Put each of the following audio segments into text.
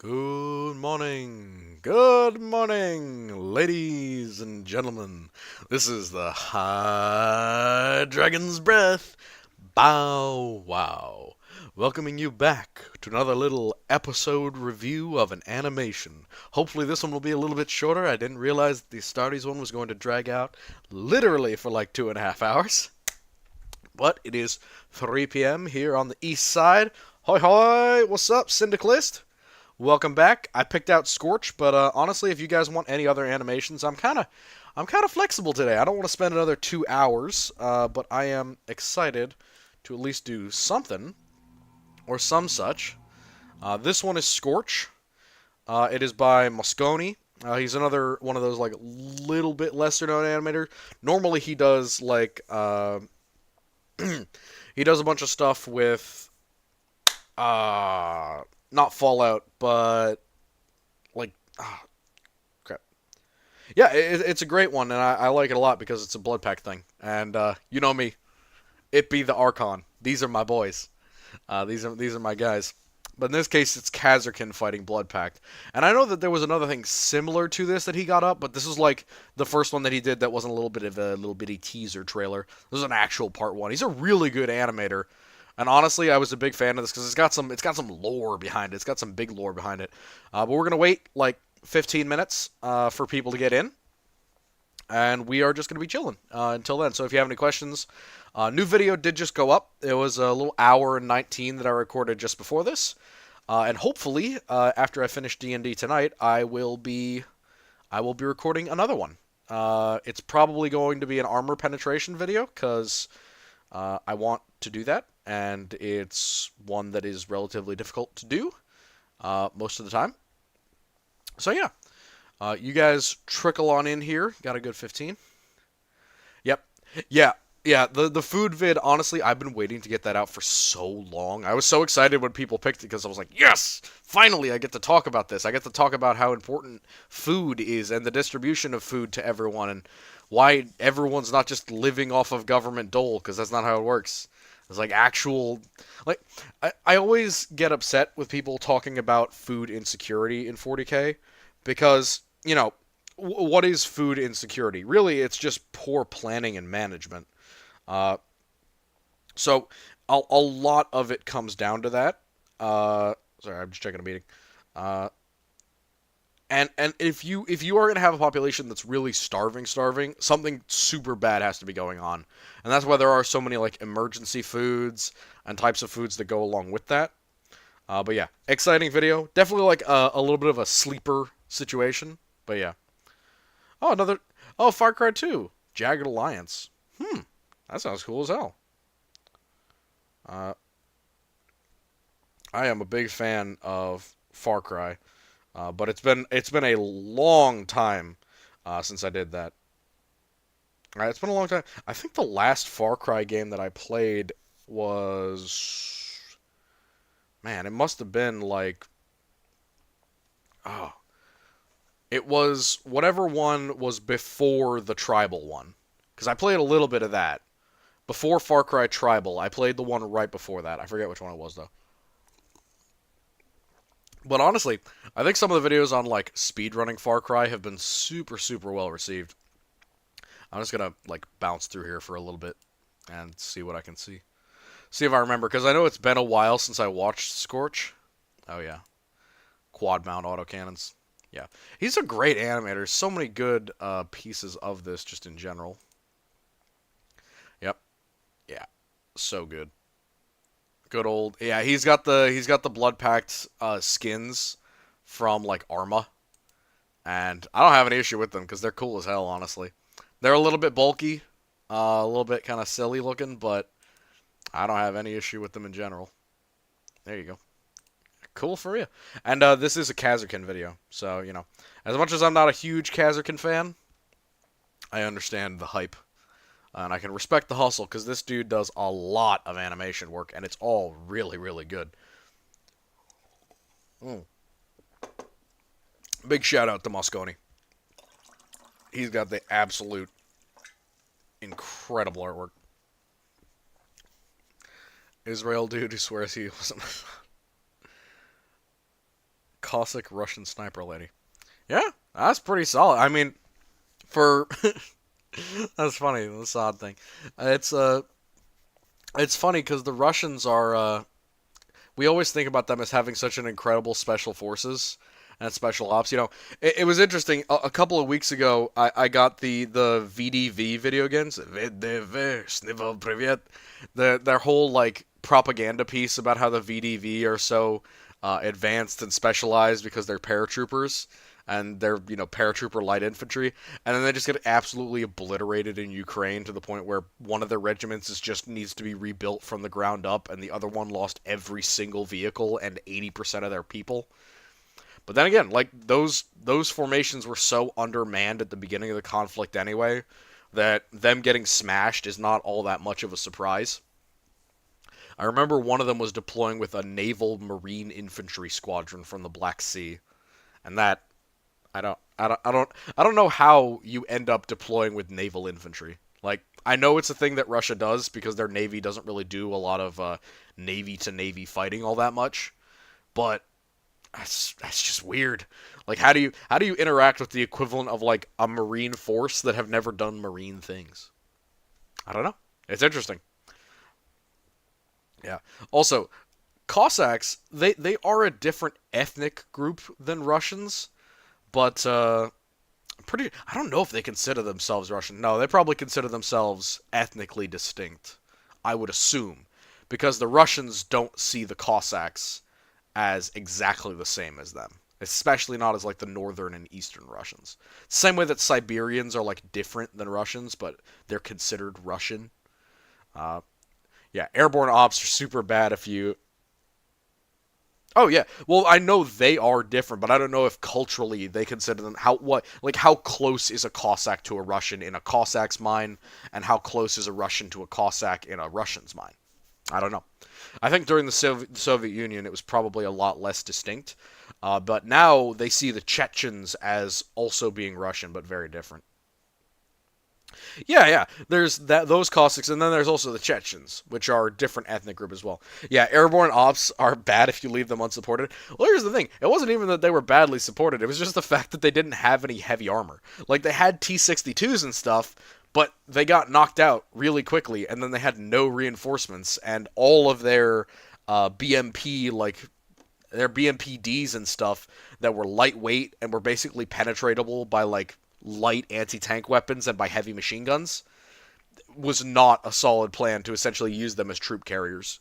Good morning, ladies and gentlemen. This is the High Dragon's Breath Bow Wow, welcoming you back to another little episode review of an animation. Hopefully this one will be a little bit shorter. I didn't realize the Stardies one was going to drag out literally for like 2.5 hours. But it is 3 p.m. here on the east side. Hoi hoi, what's up, Syndicalist? Welcome back. I picked out Scorch, but honestly, if you guys want any other animations, I'm kind of flexible today. I don't want to spend another 2 hours, but I am excited to at least do something or some such. This one is Scorch. It is by Mosconi. He's another one of those like little bit lesser known animator. Normally he does like he does a bunch of stuff with not Fallout, but like crap. Yeah, it's a great one, and I like it a lot because it's a blood pact thing. And you know me, it be the Archon. These are my boys. These are my guys. But in this case, it's Kazarkin fighting Blood Pact. And I know that there was another thing similar to this that he got up, but this is like the first one that he did that wasn't a little bit of a little bitty teaser trailer. This is an actual part one. He's a really good animator. And honestly, I was a big fan of this because it's got some lore behind it. It's got some big lore behind it. But we're gonna wait like 15 minutes for people to get in, and we are just gonna be chilling until then. So if you have any questions, new video did just go up. It was a little hour and 19 that I recorded just before this, and hopefully after I finish D&D tonight, I will be recording another one. It's probably going to be an armor penetration video because I want to do that, and it's one that is relatively difficult to do most of the time. So yeah, you guys trickle on in here. Got a good 15. Yep. Yeah. Yeah, the food vid, honestly, I've been waiting to get that out for so long. I was so excited when people picked it because I was like, yes, finally I get to talk about this. I get to talk about how important food is and the distribution of food to everyone and why everyone's not just living off of government dole, because that's not how it works. It's like actual, like, I always get upset with people talking about food insecurity in 40K because, what is food insecurity? Really, it's just poor planning and management. Uh, so a lot of it comes down to that. Sorry, I'm just checking a meeting. Uh, and if you are gonna have a population that's really starving, something super bad has to be going on, and that's why there are so many like emergency foods and types of foods that go along with that. But yeah, exciting video. Definitely like a little bit of a sleeper situation. But yeah. Oh, another. Oh, Far Cry 2, Jagged Alliance. That sounds cool as hell. Uh, I am a big fan of Far Cry, but it's been a long time since I did that. It's been a long time. I think the last Far Cry game that I played was, man, it must have been like, oh, it was whatever one was before the Tribal one, because I played a little bit of that before Far Cry Tribal. I played the one right before that. I forget which one it was though. But honestly, I think some of the videos on like speedrunning Far Cry have been super super well received. I'm just gonna like bounce through here for a little bit and see what I can see. See if I remember, because I know it's been a while since I watched Scorch. Oh yeah, quad mount autocannons. Yeah, he's a great animator. So many good pieces of this just in general. Yep. Yeah. So good. Good old, yeah. He's got the blood pact skins from like Arma, and I don't have any issue with them because they're cool as hell. Honestly, they're a little bit bulky, a little bit kind of silly looking, but I don't have any issue with them in general. There you go. Cool for you. And this is a Kazarkin video, so as much as I'm not a huge Kazarkin fan, I understand the hype. And I can respect the hustle because this dude does a lot of animation work, and it's all really, really good. Mm. Big shout out to Mosconi. He's got the absolute incredible artwork. Israel dude who swears he wasn't. Cossack Russian sniper lady. Yeah, that's pretty solid. I mean, for that's funny. That's the odd thing. It's funny because the Russians are. We always think about them as having such an incredible special forces and special ops. It was interesting. A couple of weeks ago, I got the VDV video games. VDV, Snivel Privet. Their whole like propaganda piece about how the VDV are so advanced and specialized because they're paratroopers and they're paratrooper light infantry, and then they just get absolutely obliterated in Ukraine to the point where one of their regiments just needs to be rebuilt from the ground up, and the other one lost every single vehicle and 80% of their people. But then again, like those formations were so undermanned at the beginning of the conflict anyway that them getting smashed is not all that much of a surprise. I remember one of them was deploying with a naval marine infantry squadron from the Black Sea, and that I don't know how you end up deploying with naval infantry. Like, I know it's a thing that Russia does because their navy doesn't really do a lot of navy to navy fighting all that much, but that's just weird. Like, how do you interact with the equivalent of like a marine force that have never done marine things? I don't know. It's interesting. Yeah. Also, Cossacks, they are a different ethnic group than Russians, but I don't know if they consider themselves Russian. No, they probably consider themselves ethnically distinct, I would assume, because the Russians don't see the Cossacks as exactly the same as them, especially not as like the northern and eastern Russians. Same way that Siberians are like different than Russians, but they're considered Russian. Uh, yeah, airborne ops are super bad if you. Oh yeah, well I know they are different, but I don't know if culturally they consider them how close is a Cossack to a Russian in a Cossack's mind, and how close is a Russian to a Cossack in a Russian's mind. I don't know. I think during the Soviet Union it was probably a lot less distinct, but now they see the Chechens as also being Russian, but very different. Yeah, yeah. There's those Cossacks, and then there's also the Chechens, which are a different ethnic group as well. Yeah, airborne ops are bad if you leave them unsupported. Well, here's the thing: it wasn't even that they were badly supported; it was just the fact that they didn't have any heavy armor. Like they had T-62s and stuff, but they got knocked out really quickly, and then they had no reinforcements, and all of their BMP their BMPDs and stuff that were lightweight and were basically penetratable by like light anti-tank weapons and by heavy machine guns was not a solid plan to essentially use them as troop carriers,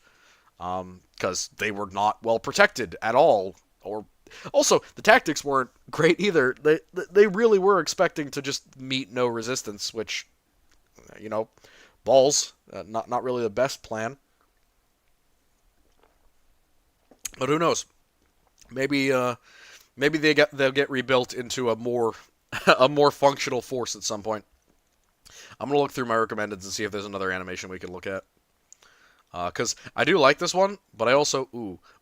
because they were not well protected at all. Or also the tactics weren't great either. They really were expecting to just meet no resistance, which balls, not really the best plan. But who knows? Maybe they'll get rebuilt into a more a more functional force at some point. I'm gonna look through my recommendeds and see if there's another animation we can look at. Because I do like this one, but I also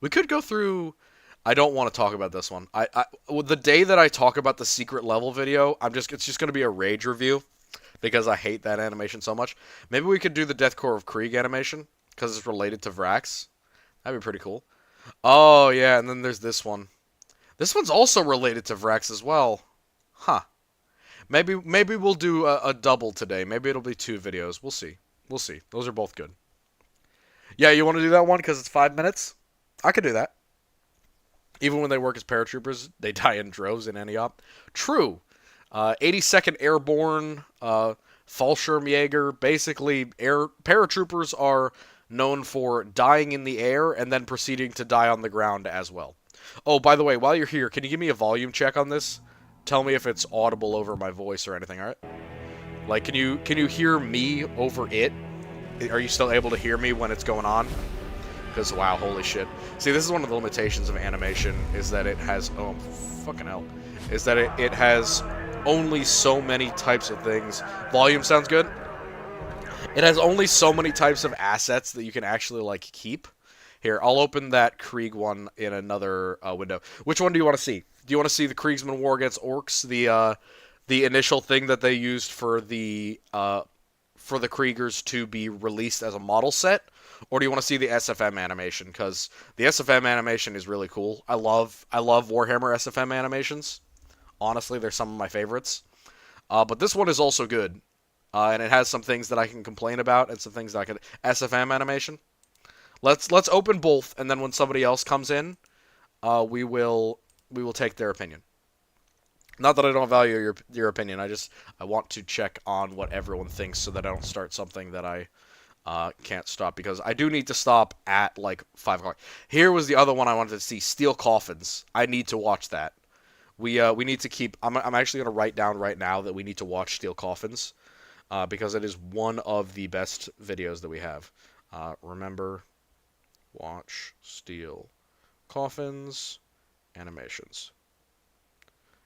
we could go through. I don't want to talk about this one. The day that I talk about the secret level video, it's just gonna be a rage review because I hate that animation so much. Maybe we could do the Death Corps of Krieg animation because it's related to Vrax. That'd be pretty cool. Oh yeah, and then there's this one. This one's also related to Vrax as well. Huh. Maybe we'll do a double today. Maybe it'll be 2 videos. We'll see. We'll see. Those are both good. Yeah, you want to do that one because it's 5 minutes? I could do that. Even when they work as paratroopers, they die in droves in any op. True. 82nd Airborne, Fallschirmjäger. Basically, paratroopers are known for dying in the air and then proceeding to die on the ground as well. Oh, by the way, while you're here, can you give me a volume check on this? Tell me if it's audible over my voice or anything, alright? Like, can you hear me over it? Are you still able to hear me when it's going on? Because, wow, holy shit. See, this is one of the limitations of animation, is that it has... Oh, fucking hell. Is that it has only so many types of things. Volume sounds good? It has only so many types of assets that you can actually, like, keep. Here, I'll open that Krieg one in another window. Which one do you want to see? Do you want to see the Kriegsman War Against Orcs, the initial thing that they used for the Kriegers to be released as a model set, Or do you want to see the SFM animation? Because the SFM animation is really cool. I love Warhammer SFM animations. Honestly, they're some of my favorites. But this one is also good. And it has some things that I can complain about and some things that I could... SFM animation. Let's open both, and then when somebody else comes in, we will take their opinion. Not that I don't value your opinion. I want to check on what everyone thinks so that I don't start something that I can't stop, because I do need to stop at like 5 o'clock. Here was the other one I wanted to see, Steel Coffins. I need to watch that. We need to keep. I'm actually going to write down right now that we need to watch Steel Coffins, because it is one of the best videos that we have. Remember, watch Steel Coffins animations.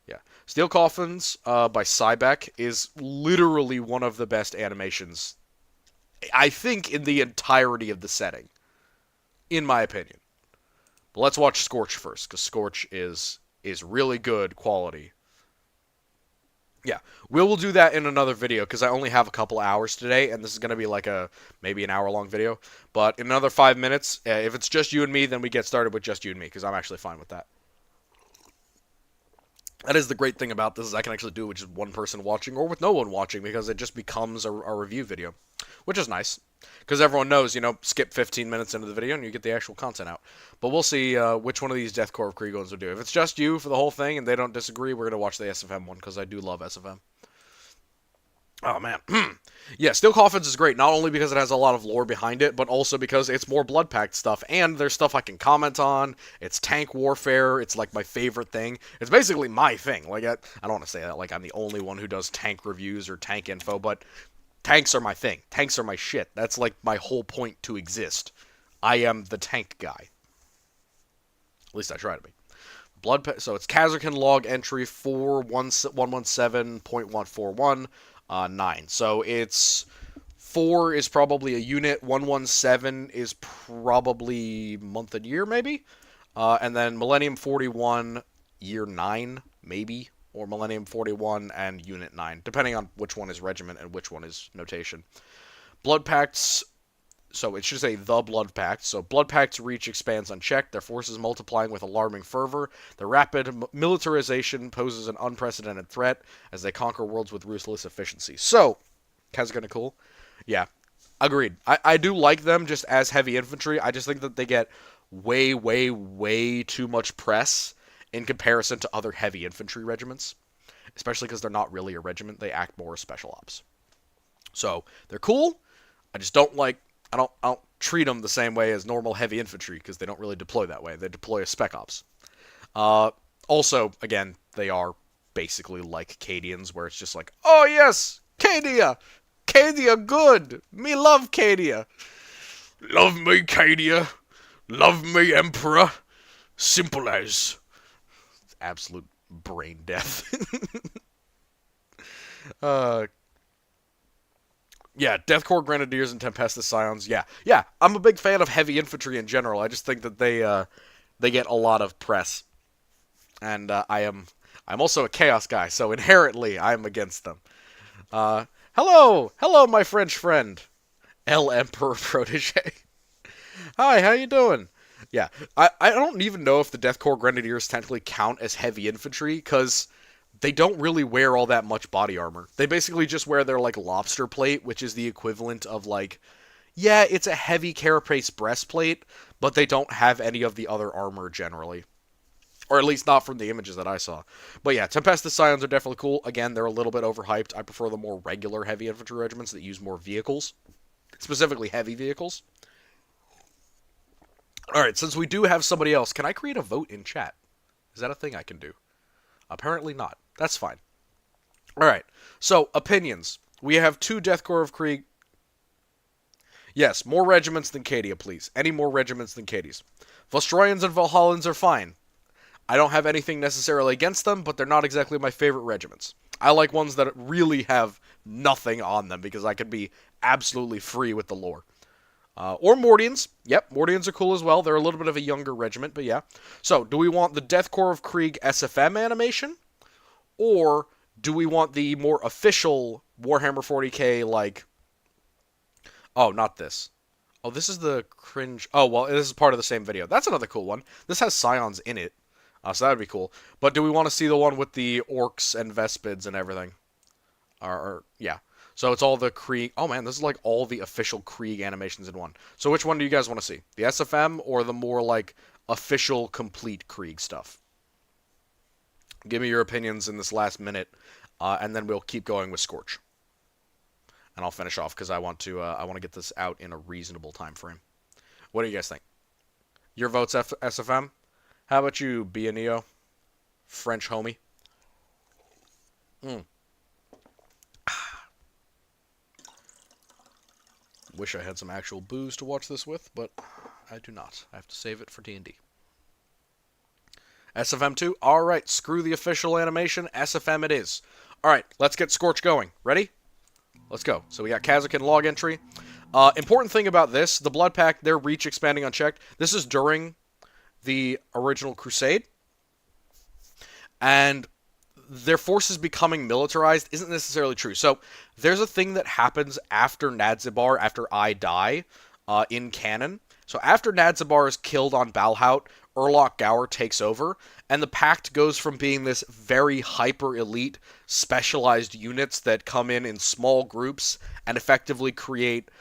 Yeah, Steel Coffins by Cybeck is literally one of the best animations, I think, in the entirety of the setting, in my opinion. But let's watch Scorch first, because Scorch is really good quality. Yeah, we will do that in another video, because I only have a couple hours today, and this is going to be like maybe an hour-long video. But in another 5 minutes, if it's just you and me, then we get started with just you and me, because I'm actually fine with that. That is the great thing about this, is I can actually do it with just one person watching, or with no one watching, because it just becomes a review video, which is nice, because everyone knows, skip 15 minutes into the video and you get the actual content out. But we'll see which one of these Deathcore of Krieg ones will do. If it's just you for the whole thing and they don't disagree, we're going to watch the SFM one, because I do love SFM. Oh, man. Yeah, Steel Coffins is great, not only because it has a lot of lore behind it, but also because it's more blood-packed stuff, and there's stuff I can comment on. It's tank warfare. It's, like, my favorite thing. It's basically my thing. Like, I don't want to say that like I'm the only one who does tank reviews or tank info, but tanks are my thing. Tanks are my shit. That's, like, my whole point to exist. I am the tank guy. At least I try to be. So it's Kazakhan log entry 4117.141. 9. So it's 4 is probably a unit, 117 is probably month and year, maybe? And then Millennium 41, year 9, maybe? Or Millennium 41 and unit 9, depending on which one is regiment and which one is notation. Blood Pacts, so it should say the Blood Pact. So Blood Pact's reach expands unchecked, their forces multiplying with alarming fervor. Their rapid militarization poses an unprecedented threat as they conquer worlds with ruthless efficiency. So, Kazakhan cool. Yeah, agreed. I do like them just as heavy infantry. I just think that they get way, way, way too much press in comparison to other heavy infantry regiments. Especially because they're not really a regiment. They act more as special ops. So, they're cool. I just don't like... I don't treat them the same way as normal heavy infantry, because they don't really deploy that way. They deploy as spec ops. Also, again, they are basically like Cadians, where it's just like, oh yes, Cadia! Cadia good! Me love Cadia! Love me, Cadia! Love me, Emperor! Simple as. Absolute brain death. Yeah, Deathcore Grenadiers and Tempestus Scions. Yeah, I'm a big fan of heavy infantry in general. I just think that they get a lot of press, and I'm also a chaos guy, so inherently I'm against them. Hello, my French friend, El Emperor Protege. Hi, how you doing? Yeah, I don't even know if the Deathcore Grenadiers technically count as heavy infantry, because they don't really wear all that much body armor. They basically just wear their, like, lobster plate, which is the equivalent of, like, yeah, it's a heavy carapace breastplate, but they don't have any of the other armor generally. Or at least not from the images that I saw. But yeah, Tempestus Scions are definitely cool. Again, they're a little bit overhyped. I prefer the more regular heavy infantry regiments that use more vehicles. Specifically heavy vehicles. Alright, since we do have somebody else, can I create a vote in chat? Is that a thing I can do? Apparently not. That's fine. Alright, so, opinions. We have 2 Deathcore of Krieg. Yes, more regiments than Cadia, please. Any more regiments than Cadies. Vostroyans and Valhallans are fine. I don't have anything necessarily against them, but they're not exactly my favorite regiments. I like ones that really have nothing on them, because I can be absolutely free with the lore. Or Mordians. Yep, Mordians are cool as well. They're a little bit of a younger regiment, but yeah. So, do we want the Deathcore of Krieg SFM animation? Or do we want the more official Warhammer 40k, like... Oh, not this. Oh, this is the cringe. Oh, well, this is part of the same video. That's another cool one. This has scions in it, so that would be cool. But do we want to see the one with the orcs and vespids and everything? Yeah. So it's all the Krieg. Oh man, this is like all the official Krieg animations in one. So which one do you guys want to see? The SFM or the more like official complete Krieg stuff? Give me your opinions in this last minute, and then we'll keep going with Scorch. And I'll finish off because I want to get this out in a reasonable time frame. What do you guys think? Your vote's SFM. How about you, Neo, French homie? Wish I had some actual booze to watch this with, but I do not. I have to save it for D&D. SFM2? Alright, screw the official animation. SFM it is. Alright, let's get Scorch going. Ready? Let's go. So we got Kazakin log entry. Important thing about this, the Blood Pact, their reach expanding unchecked. This is during the original Crusade. And their forces becoming militarized isn't necessarily true. So there's a thing that happens after Nadzibar, after I die, in canon. So after Nadzibar is killed on Balhaut, Urlach Gower takes over, and the Pact goes from being this very hyper-elite, specialized units that come in small groups and effectively create,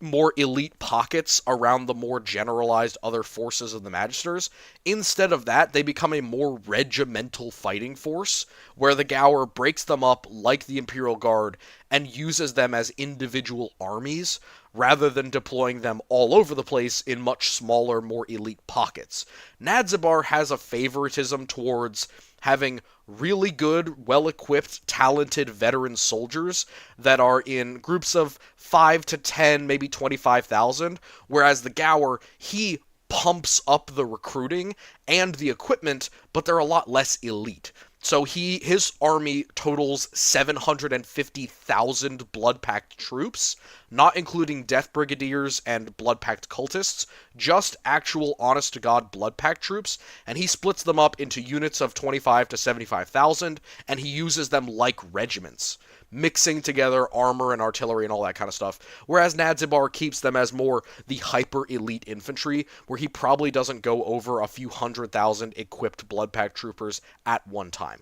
more elite pockets around the more generalized other forces of the Magisters. Instead of that, they become a more regimental fighting force, where the Gower breaks them up like the Imperial Guard and uses them as individual armies, rather than deploying them all over the place in much smaller, more elite pockets. Nadzibar has a favoritism towards having really good, well-equipped, talented veteran soldiers that are in groups of 5 to 10, maybe 25,000, whereas the Gower, he pumps up the recruiting and the equipment, but they're a lot less elite. So his army totals 750,000 Blood Pact troops, not including Death Brigadiers and Blood Pact cultists, just actual honest-to-God Blood Pact troops, and he splits them up into units of 25 to 75,000, and he uses them like regiments, mixing together armor and artillery and all that kind of stuff, whereas Nadzibar keeps them as more the hyper-elite infantry, where he probably doesn't go over a few 100,000 equipped Blood Pact troopers at one time.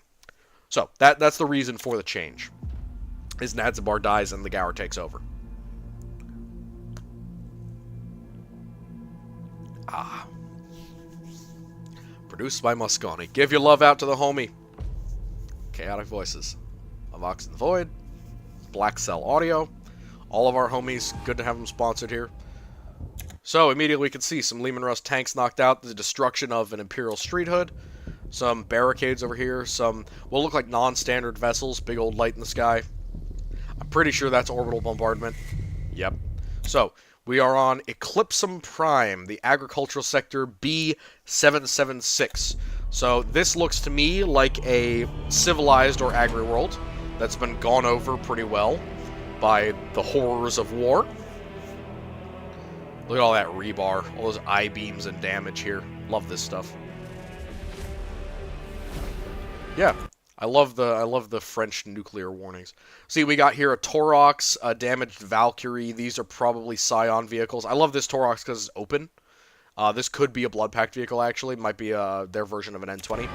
So, that's the reason for the change, is Nadzibar dies and the Gower takes over. Produced by Mosconi. Give your love out to the homie. Chaotic Voices. Vox and the Void. Black Cell Audio. All of our homies, good to have them sponsored here. So, immediately we can see some Lehman Russ tanks knocked out, the destruction of an Imperial Street Hood, some barricades over here, some what look like non-standard vessels, big old light in the sky. I'm pretty sure that's orbital bombardment. Yep. So, we are on Eclipsum Prime, the agricultural sector B776. So, this looks to me like a civilized or agri-world that's been gone over pretty well by the horrors of war. Look at all that rebar, all those I-beams and damage here. Love this stuff. Yeah, I love the French nuclear warnings. See, we got here a Taurox, a damaged Valkyrie. These are probably Scion vehicles. I love this Taurox because it's open. This could be a Blood Pact vehicle, actually. Might be their version of an N20.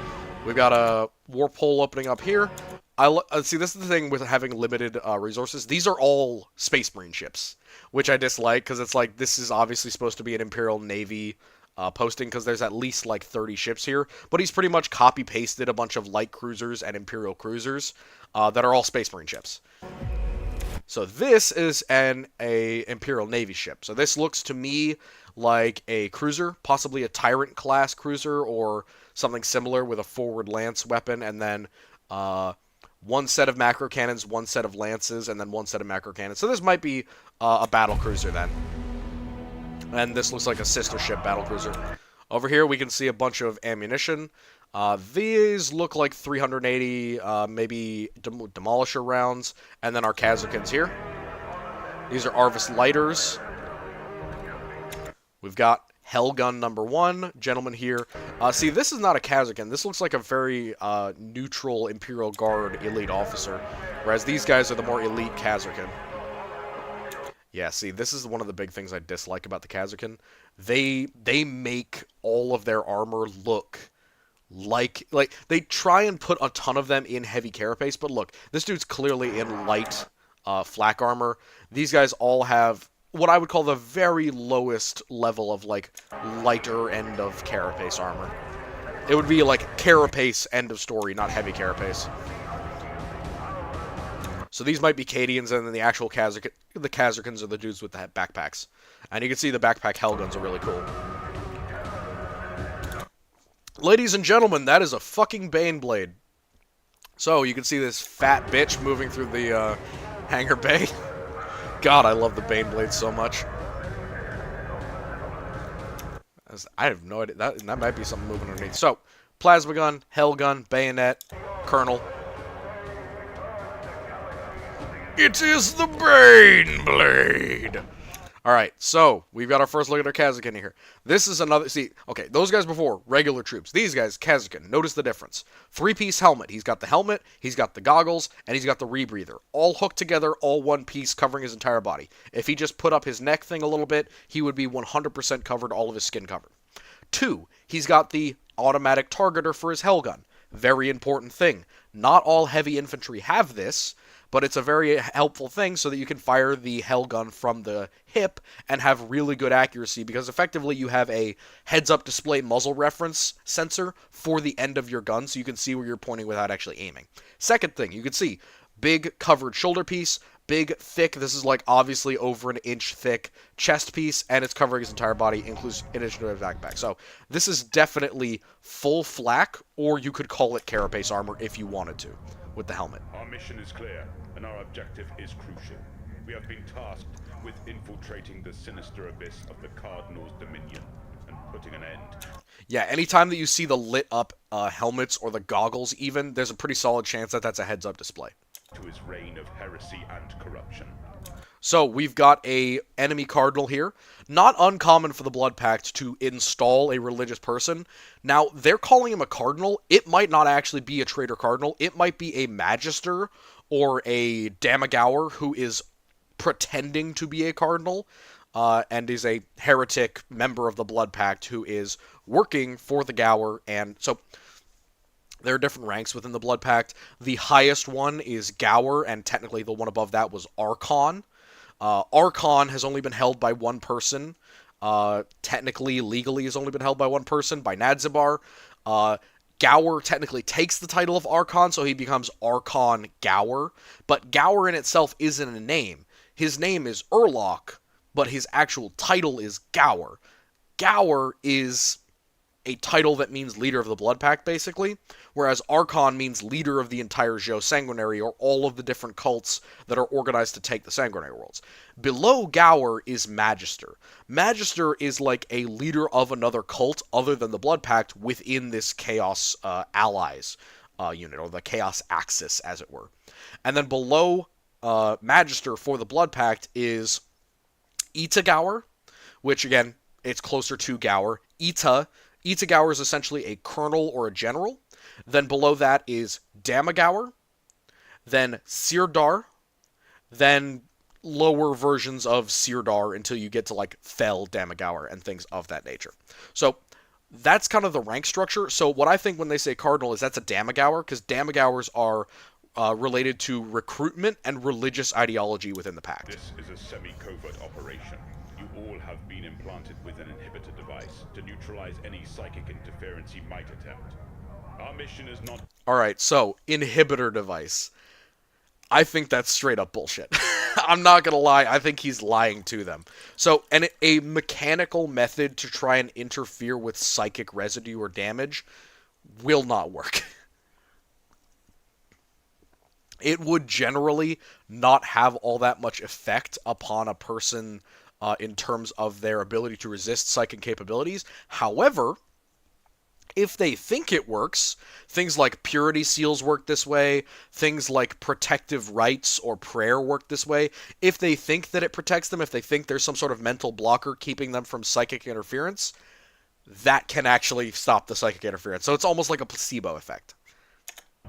We've got a Warp Hole opening up here. See, this is the thing with having limited resources. These are all Space Marine ships, which I dislike, because it's like, this is obviously supposed to be an Imperial Navy posting, because there's at least like 30 ships here, but he's pretty much copy-pasted a bunch of light cruisers and Imperial cruisers that are all Space Marine ships. So this is a Imperial Navy ship. So this looks to me like a cruiser, possibly a Tyrant class cruiser, or something similar with a forward lance weapon, and then one set of macro cannons, one set of lances, and then one set of macro cannons. So this might be a battle cruiser then. And this looks like a sister ship battlecruiser. Over here we can see a bunch of ammunition. These look like 380, maybe Demolisher rounds. And then our Kazakins here. These are Arvis Lighters. We've got Hellgun number 1, gentleman here. See, this is not a Kazakin. This looks like a very neutral Imperial Guard elite officer. Whereas these guys are the more elite Kazakin. Yeah, see, this is one of the big things I dislike about the Kazakin. They make all of their armor look like they try and put a ton of them in heavy carapace, but look, this dude's clearly in light flak armor. These guys all have what I would call the very lowest level of like lighter end of carapace armor. It would be like carapace end of story, not heavy carapace. So these might be Cadians, and then the actual the Kazakins are the dudes with the backpacks. And you can see the backpack Hellguns are really cool. Ladies and gentlemen, that is a fucking Baneblade. So, you can see this fat bitch moving through the hangar bay. God, I love the Baneblade so much. I have no idea. That might be something moving underneath. So, Plasma Gun, Hellgun, Bayonet, Colonel. It is the Baneblade! Alright, so, we've got our first look at our Kazakin here. This is another, see, okay, those guys before, regular troops. These guys, Kazakin, notice the difference. Three-piece helmet. He's got the helmet, he's got the goggles, and he's got the rebreather. All hooked together, all one piece, covering his entire body. If he just put up his neck thing a little bit, he would be 100% covered, all of his skin covered. 2, he's got the automatic targeter for his Hellgun. Very important thing. Not all heavy infantry have this, but it's a very helpful thing so that you can fire the Hellgun from the hip and have really good accuracy, because effectively you have a heads-up display muzzle reference sensor for the end of your gun, so you can see where you're pointing without actually aiming. Second thing, you can see big covered shoulder piece, big, thick, this is like obviously over an inch thick chest piece, and it's covering his entire body, in addition to a backpack. So this is definitely full flak, or you could call it carapace armor if you wanted to, with the helmet. Our mission is clear, and our objective is crucial. We have been tasked with infiltrating the sinister abyss of the Cardinal's dominion and putting an end. Yeah, anytime that you see the lit up helmets or the goggles even, there's a pretty solid chance that that's a heads-up display. To his reign of heresy and corruption. So, we've got a enemy cardinal here. Not uncommon for the Blood Pact to install a religious person. Now, they're calling him a cardinal. It might not actually be a traitor cardinal. It might be a magister or a Damagower who is pretending to be a cardinal and is a heretic member of the Blood Pact who is working for the Gower. And so there are different ranks within the Blood Pact. The highest one is Gower, and technically the one above that was Archon. Archon has only been held by one person. Technically, legally, has only been held by one person, by Nadzibar. Gower technically takes the title of Archon, so he becomes Archon Gower. But Gower in itself isn't a name. His name is Urlach, but his actual title is Gower. Gower is a title that means leader of the Blood Pact, basically, whereas Archon means leader of the entire Zhou Sanguinary, or all of the different cults that are organized to take the Sanguinary worlds. Below Gower is Magister. Magister is like a leader of another cult other than the Blood Pact within this Chaos Allies unit, or the Chaos Axis, as it were. And then below Magister for the Blood Pact is Ita Gower, which, again, it's closer to Gower. Ita Gower is essentially a colonel or a general. Then below that is Damagower, then Sirdar, then lower versions of Sirdar until you get to like Fel Damagower and things of that nature. So that's kind of the rank structure. So what I think when they say cardinal is that's a Damagower, because Damagowers are related to recruitment and religious ideology within the pact. This is a semi-covert operation. You all have been implanted with an inhibitor device to neutralize any psychic interference he might attempt. Our mission is not... Alright, so, inhibitor device. I think that's straight up bullshit. I'm not gonna lie, I think he's lying to them. So, a mechanical method to try and interfere with psychic residue or damage will not work. It would generally not have all that much effect upon a person in terms of their ability to resist psychic capabilities. However, if they think it works, things like purity seals work this way, things like protective rites or prayer work this way. If they think that it protects them, if they think there's some sort of mental blocker keeping them from psychic interference, that can actually stop the psychic interference. So it's almost like a placebo effect.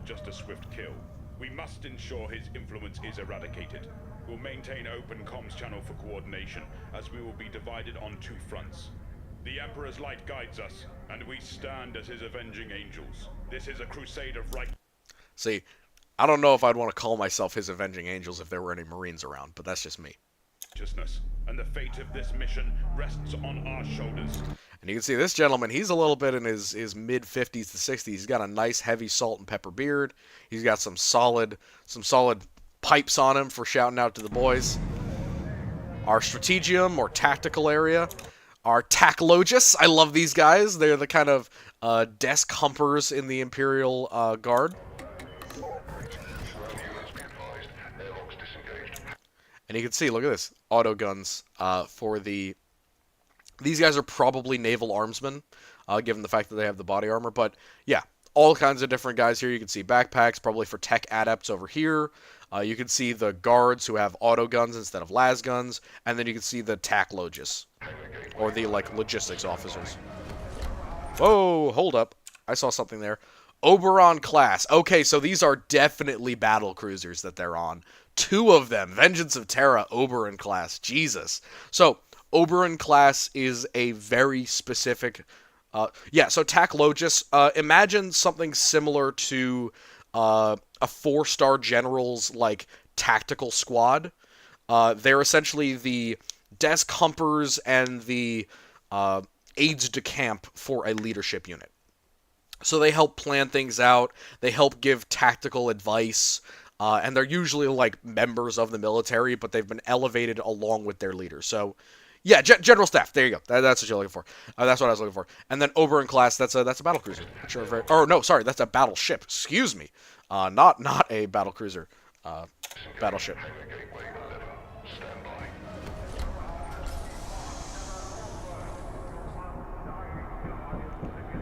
Just a swift kill. We must ensure his influence is eradicated. We'll maintain open comms channel for coordination, as we will be divided on 2 fronts. The Emperor's light guides us, and we stand as his avenging angels. This is a crusade of right. See, I don't know if I'd want to call myself his avenging angels if there were any Marines around, but that's just me. Righteousness, and the fate of this mission rests on our shoulders. And you can see this gentleman, he's a little bit in his mid-50s to 60s. He's got a nice heavy salt and pepper beard. He's got some solid pipes on him for shouting out to the boys. Our strategium, or tactical area. Our taclogus. I love these guys. They're the kind of desk humpers in the Imperial Guard. And you can see, look at this, auto guns for the... These guys are probably naval armsmen, given the fact that they have the body armor. But, yeah, all kinds of different guys here. You can see backpacks, probably for tech adepts over here. You can see the guards who have auto guns instead of las guns. And then you can see the taclogus, or the, like, logistics officers. Whoa, hold up. I saw something there. Oberon class. Okay, so these are definitely battle cruisers that they're on. 2 of them. Vengeance of Terra, Oberon class. Jesus. So, Oberon class is a very specific... so Taclogus, imagine something similar to a 4-star general's, like, tactical squad. They're essentially the desk humpers and the aides de camp for a leadership unit. So they help plan things out, they help give tactical advice, and they're usually, like, members of the military, but they've been elevated along with their leaders. So... yeah, general staff. There you go. That's what you're looking for. That's what I was looking for. And then Oberon class. That's a battle cruiser. Sure. Oh no, sorry. That's a battleship. Excuse me. Not a battle cruiser. Battleship.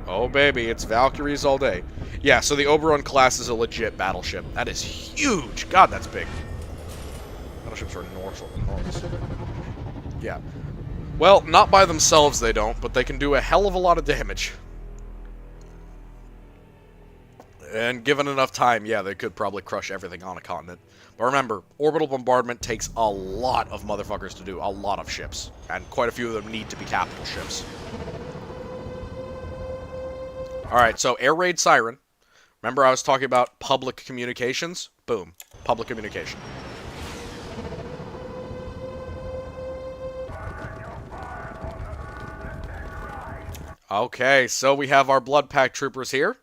Oh baby, it's Valkyries all day. Yeah. So the Oberon class is a legit battleship. That is huge. God, that's big. Battleships are enormous. Yeah. Well, not by themselves they don't, but they can do a hell of a lot of damage. And given enough time, yeah, they could probably crush everything on a continent. But remember, orbital bombardment takes a lot of motherfuckers to do, a lot of ships. And quite a few of them need to be capital ships. Alright, so Air Raid Siren. Remember I was talking about public communications? Boom. Public communication. Okay, so we have our Blood Pact troopers here.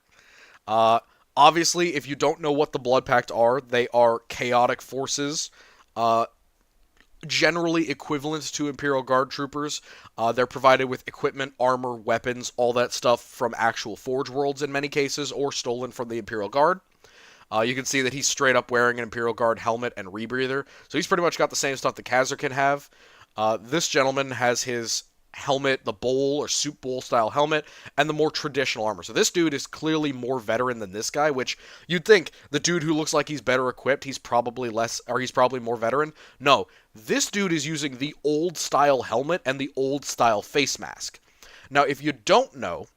Obviously, if you don't know what the Blood Pact are, they are chaotic forces, generally equivalent to Imperial Guard troopers. They're provided with equipment, armor, weapons, all that stuff from actual Forge Worlds in many cases, or stolen from the Imperial Guard. You can see that he's straight up wearing an Imperial Guard helmet and rebreather, so he's pretty much got the same stuff that Khazar can have. This gentleman has his helmet, the bowl or soup bowl style helmet, and the more traditional armor. So this dude is clearly more veteran than this guy, which you'd think the dude who looks like he's better equipped, he's probably more veteran. No, this dude is using the old style helmet and the old style face mask. Now, if you don't know,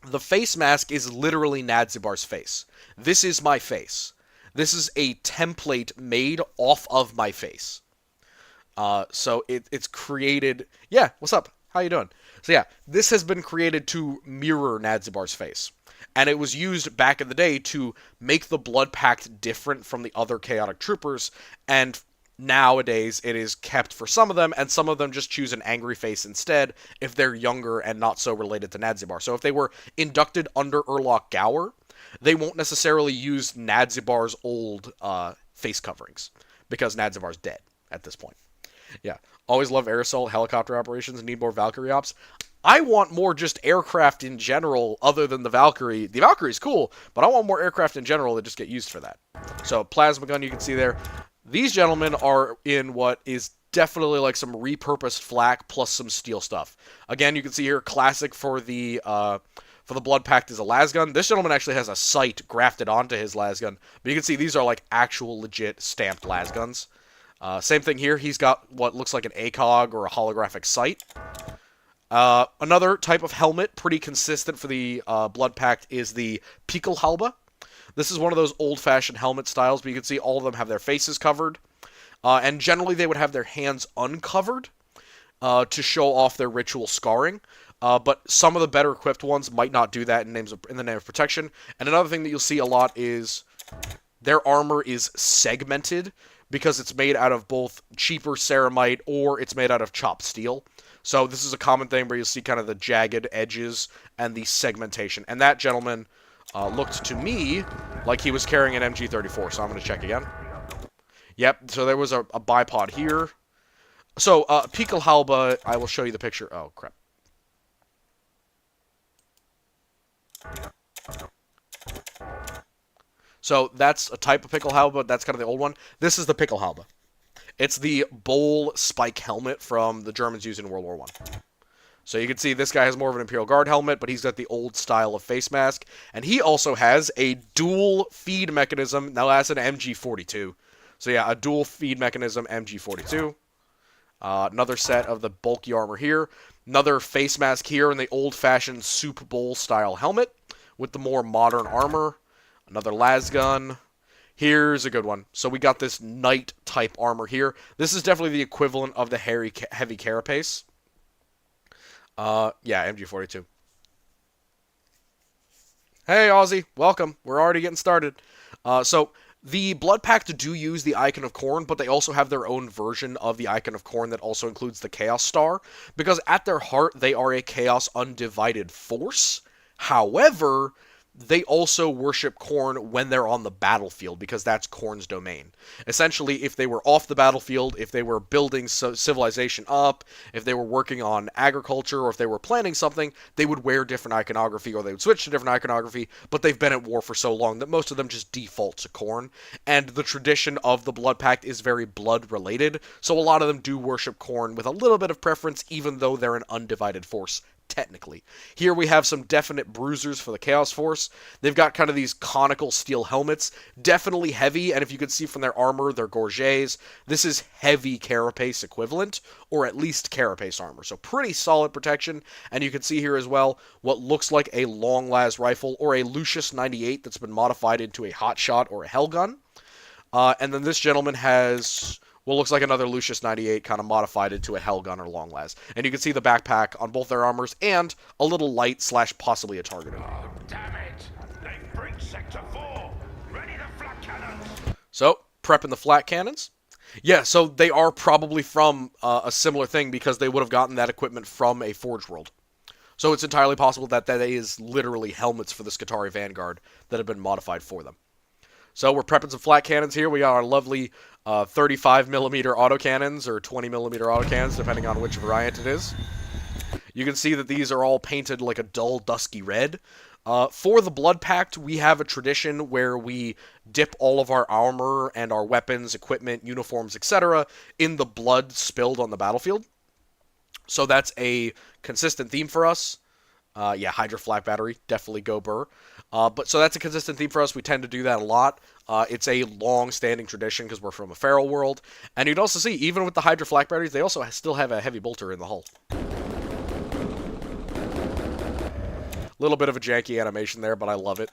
the face mask is literally Nadzibar's face. This is my face. This is a template made off of my face. So it's created... Yeah, what's up? How you doing? So yeah, this has been created to mirror Nadzibar's face. And it was used back in the day to make the Blood Pact different from the other Chaotic Troopers, and nowadays it is kept for some of them, and some of them just choose an angry face instead if they're younger and not so related to Nadzibar. So if they were inducted under Urlach Gower, they won't necessarily use Nadzibar's old face coverings, because Nadzibar's dead at this point. Yeah, always love air assault, helicopter operations, need more Valkyrie ops. I want more just aircraft in general other than the Valkyrie. The Valkyrie's cool, but I want more aircraft in general that just get used for that. So, plasma gun you can see there. These gentlemen are in what is definitely like some repurposed flak plus some steel stuff. Again, you can see here, classic for the Blood Pact is a lasgun. This gentleman actually has a sight grafted onto his lasgun, but you can see these are like actual legit stamped lasguns. Same thing here. He's got what looks like an ACOG or a holographic sight. Another type of helmet, pretty consistent for the Blood Pact, is the Pickelhaube. This is one of those old-fashioned helmet styles, but you can see all of them have their faces covered. And generally they would have their hands uncovered to show off their ritual scarring. But some of the better equipped ones might not do that in the name of protection. And another thing that you'll see a lot is their armor is segmented because it's made out of both cheaper ceramite or it's made out of chopped steel. So this is a common thing where you'll see kind of the jagged edges and the segmentation. And that gentleman looked to me like he was carrying an MG34, so I'm going to check again. Yep, so there was a bipod here. So, Pickelhaube, I will show you the picture. Oh, crap. So, that's a type of Pickelhaube, that's kind of the old one. This is the Pickelhaube. It's the bowl spike helmet from the Germans used in World War I. So you can see this guy has more of an Imperial Guard helmet, but he's got the old style of face mask. And he also has a dual feed mechanism. Now that's an MG42. So yeah, a dual feed mechanism MG42. Another set of the bulky armor here. Another face mask here in the old-fashioned soup bowl style helmet with the more modern armor. Another las gun. Here's a good one. So we got this knight type armor here. This is definitely the equivalent of the heavy carapace. Yeah, MG42. Hey, Aussie. Welcome. We're already getting started. So the Blood Pact do use the Icon of Khorne, but they also have their own version of the Icon of Khorne that also includes the Chaos Star, because at their heart, they are a Chaos Undivided Force. However, they also worship Khorne when they're on the battlefield, because that's Khorne's domain. Essentially, if they were off the battlefield, if they were building civilization up, if they were working on agriculture, or if they were planning something, they would wear different iconography, or they would switch to different iconography, but they've been at war for so long that most of them just default to Khorne, and the tradition of the Blood Pact is very blood-related, so a lot of them do worship Khorne with a little bit of preference, even though they're an undivided force. Technically. Here we have some definite bruisers for the Chaos Force. They've got kind of these conical steel helmets, definitely heavy, and if you can see from their armor, their gorgets, this is heavy carapace equivalent, or at least carapace armor. So pretty solid protection, and you can see here as well what looks like a long las rifle, or a Lucius 98 that's been modified into a hotshot or a hell gun. And then this gentleman has what looks like another Lucius 98 kind of modified into a hell gun or long las. And you can see the backpack on both their armors and a little light / possibly a targeting. Oh, damn it! They've breached Sector 4! Ready the flat cannons! So, prepping the flat cannons. Yeah, so they are probably from a similar thing because they would have gotten that equipment from a Forge World. So it's entirely possible that that is literally helmets for the Skitarii Vanguard that have been modified for them. So we're prepping some flat cannons here. We got our lovely 35mm autocannons or 20mm autocannons, depending on which variant it is. You can see that these are all painted like a dull, dusky red. For the Blood Pact, we have a tradition where we dip all of our armor and our weapons, equipment, uniforms, etc. in the blood spilled on the battlefield. So that's a consistent theme for us. Yeah, Hydra Flak Battery, definitely go Burr. But so that's a consistent theme for us. We tend to do that a lot. It's a long-standing tradition because we're from a feral world. And you'd also see, even with the Hydra Flak Batteries, they also still have a heavy bolter in the hull. Little bit of a janky animation there, but I love it.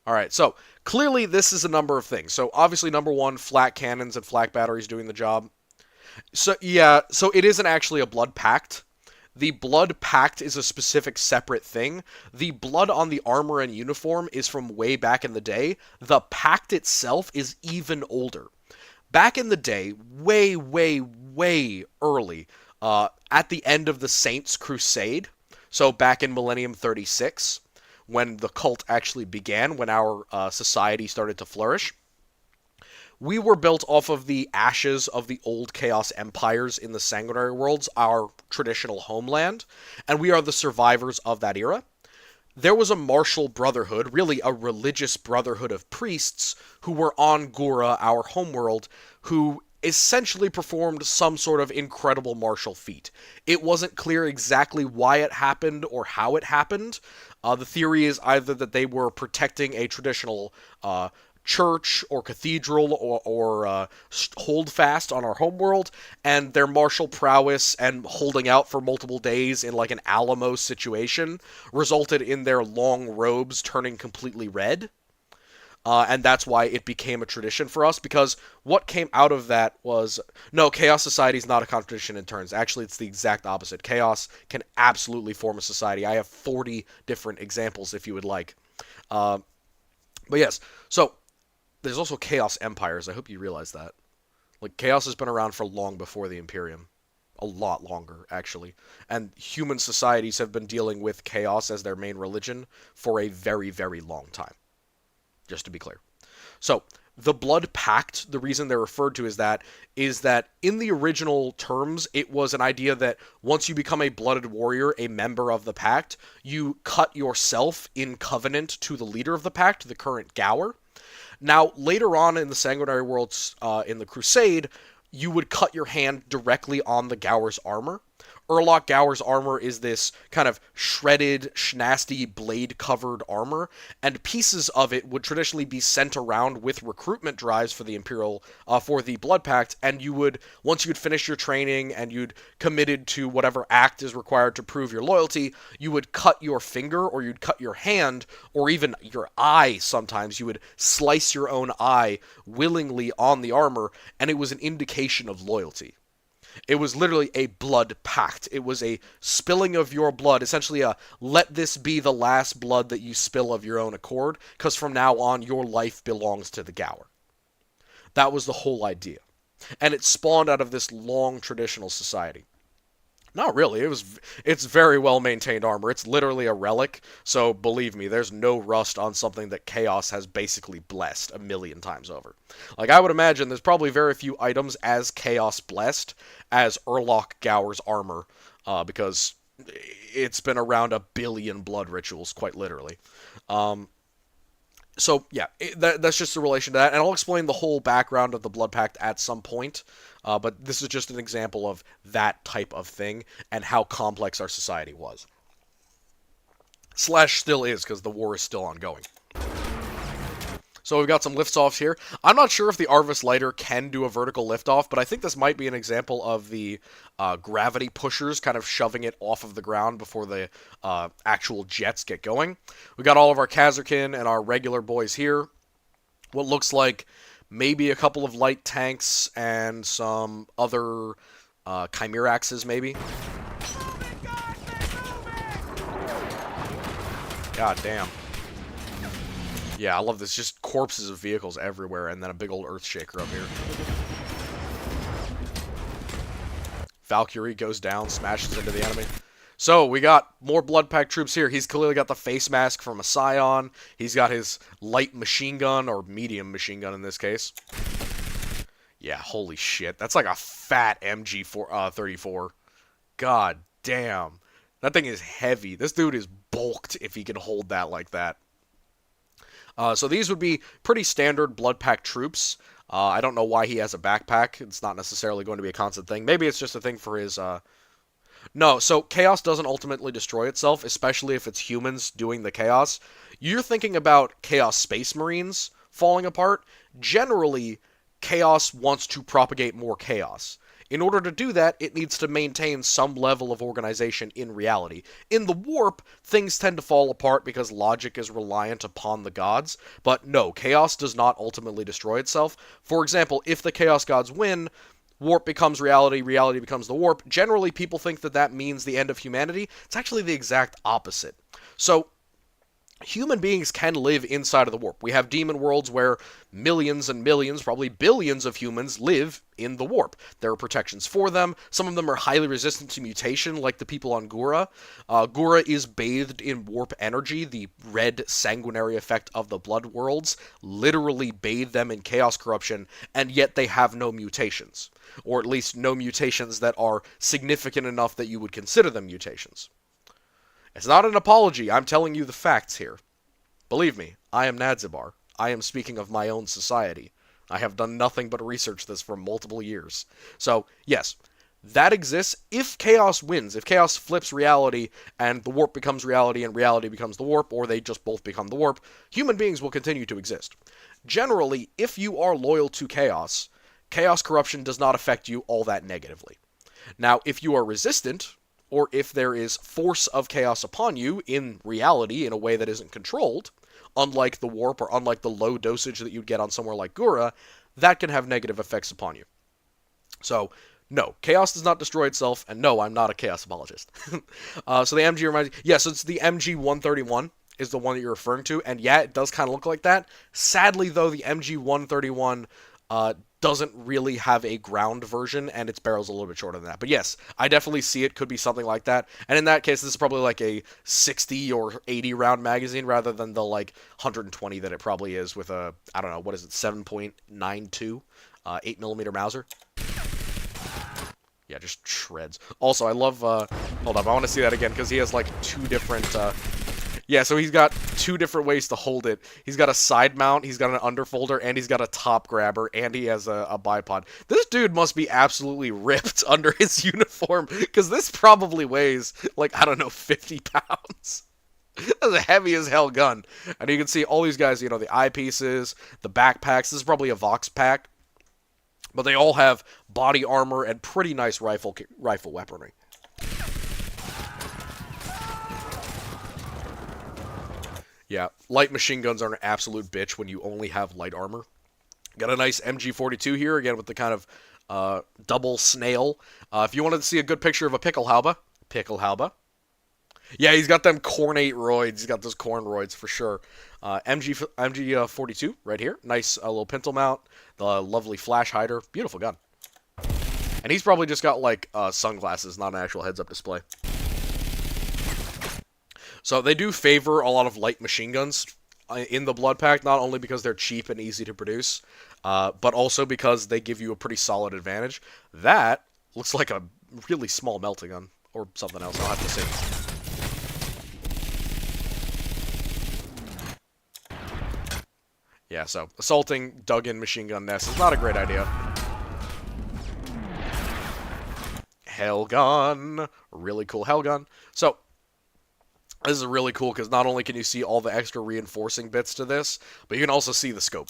Alright, so clearly this is a number of things. So obviously number one, flat cannons and flak batteries doing the job. So yeah, so it isn't actually a blood pact. The blood pact is a specific separate thing. The blood on the armor and uniform is from way back in the day. The pact itself is even older. Back in the day, way, way, way early, at the end of the Saints' Crusade, so back in Millennium 36, when the cult actually began, when our society started to flourish, we were built off of the ashes of the old Chaos Empires in the Sanguinary Worlds, our traditional homeland, and we are the survivors of that era. There was a martial brotherhood, really a religious brotherhood of priests, who were on Gura, our homeworld, who essentially performed some sort of incredible martial feat. It wasn't clear exactly why it happened or how it happened. The theory is either that they were protecting a traditional church or cathedral or hold fast on our homeworld, and their martial prowess and holding out for multiple days in like an Alamo situation resulted in their long robes turning completely red. And that's why it became a tradition for us, because what came out of that was, no, Chaos Society is not a contradiction in turns. Actually, it's the exact opposite. Chaos can absolutely form a society. I have 40 different examples if you would like. Uh, but yes, so there's also Chaos Empires. I hope you realize that. Like, Chaos has been around for long before the Imperium. A lot longer, actually. And human societies have been dealing with Chaos as their main religion for a very, very long time. Just to be clear. So, the Blood Pact, the reason they're referred to as that, is that in the original terms, it was an idea that once you become a blooded warrior, a member of the pact, you cut yourself in covenant to the leader of the pact, the current Gower. Now, later on in the Sanguinary Worlds, in the Crusade, you would cut your hand directly on the Gower's armor. Urlach Gower's armor is this kind of shredded, nasty, blade-covered armor, and pieces of it would traditionally be sent around with recruitment drives for the for the Blood Pact, and you would, once you'd finished your training and you'd committed to whatever act is required to prove your loyalty, you would cut your finger, or you'd cut your hand, or even your eye sometimes. You would slice your own eye willingly on the armor, and it was an indication of loyalty. It was literally a blood pact. It was a spilling of your blood, essentially a let this be the last blood that you spill of your own accord, because from now on your life belongs to the Gower. That was the whole idea. And it spawned out of this long traditional society. Not really. It's very well maintained armor. It's literally a relic, so believe me, there's no rust on something that Chaos has basically blessed a million times over. Like, I would imagine there's probably very few items as Chaos blessed as Urlach Gower's armor, because it's been around a billion blood rituals, quite literally. So, yeah, that's just the relation to that, and I'll explain the whole background of the Blood Pact at some point, but this is just an example of that type of thing, and how complex our society was. Slash still is, because the war is still ongoing. So we've got some liftoffs here. I'm not sure if the Arvis Lighter can do a vertical liftoff, but I think this might be an example of the gravity pushers kind of shoving it off of the ground before the actual jets get going. We've got all of our Kazarkin and our regular boys here. What looks like maybe a couple of light tanks and some other Chimeraxes, maybe. God damn. Yeah, I love this. Just corpses of vehicles everywhere, and then a big old Earthshaker up here. Valkyrie goes down, smashes into the enemy. So, we got more Blood Pact troops here. He's clearly got the face mask from a Scion. He's got his light machine gun, or medium machine gun in this case. Yeah, holy shit. That's like a fat MG34. God damn. That thing is heavy. This dude is bulked if he can hold that like that. So these would be pretty standard Blood Pact troops. I don't know why he has a backpack. It's not necessarily going to be a constant thing. Maybe it's just a thing for his... No, so Chaos doesn't ultimately destroy itself, especially if it's humans doing the Chaos. You're thinking about Chaos Space Marines falling apart. Generally, Chaos wants to propagate more Chaos. In order to do that, it needs to maintain some level of organization in reality. In the warp, things tend to fall apart because logic is reliant upon the gods, but no, Chaos does not ultimately destroy itself. For example, if the Chaos gods win, warp becomes reality, reality becomes the warp. Generally, people think that that means the end of humanity. It's actually the exact opposite. So, human beings can live inside of the warp. We have demon worlds where millions and millions, probably billions of humans live in the warp. There are protections for them. Some of them are highly resistant to mutation, like the people on Gura. Gura is bathed in warp energy. The red sanguinary effect of the blood worlds literally bathe them in chaos corruption, and yet they have no mutations. Or at least no mutations that are significant enough that you would consider them mutations. It's not an apology. I'm telling you the facts here. Believe me, I am Nadzibar. I am speaking of my own society. I have done nothing but research this for multiple years. So, yes, that exists if Chaos wins. If Chaos flips reality and the warp becomes reality and reality becomes the warp, or they just both become the warp, human beings will continue to exist. generally, if you are loyal to Chaos, Chaos Corruption does not affect you all that negatively. Now, if you are resistant, or if there is force of Chaos upon you in reality in a way that isn't controlled, unlike the Warp or unlike the low dosage that you'd get on somewhere like Gura, that can have negative effects upon you. So, no, Chaos does not destroy itself, and no, I'm not a Chaos apologist. So the MG reminds me, yes, it's the MG 131 is the one that you're referring to, and yeah, it does kind of look like that. Sadly, though, the MG 131 doesn't really have a ground version, and its barrel's a little bit shorter than that. But yes, I definitely see it could be something like that. And in that case, this is probably like a 60 or 80 round magazine rather than the like 120 that it probably is with a, I don't know, what is it, 7.92 8mm Mauser. Yeah, just shreds. Also, I love, hold up, I want to see that again, because he has, like, two different, yeah, so he's got two different ways to hold it. He's got a side mount, he's got an underfolder, and he's got a top grabber, and he has a bipod. This dude must be absolutely ripped under his uniform, because this probably weighs, like, I don't know, 50 pounds. That's a heavy as hell gun. And you can see all these guys, you know, the eyepieces, the backpacks. This is probably a Vox pack. But they all have body armor and pretty nice rifle weaponry. Yeah, light machine guns are an absolute bitch when you only have light armor. Got a nice MG42 here, again with the kind of double snail. If you wanted to see a good picture of a Pickelhaube. Yeah, he's got them cornate roids. He's got those corn roids for sure. MG42 right here. Nice little pintle mount. The lovely flash hider. Beautiful gun. And he's probably just got like sunglasses, not an actual heads-up display. So they do favor a lot of light machine guns in the Blood Pack, not only because they're cheap and easy to produce, but also because they give you a pretty solid advantage. That looks like a really small melting gun, or something else. I'll have to see. Yeah, so assaulting dug-in machine gun nests is not a great idea. Hellgun. Really cool Hellgun. So, this is really cool because not only can you see all the extra reinforcing bits to this, but you can also see the scope.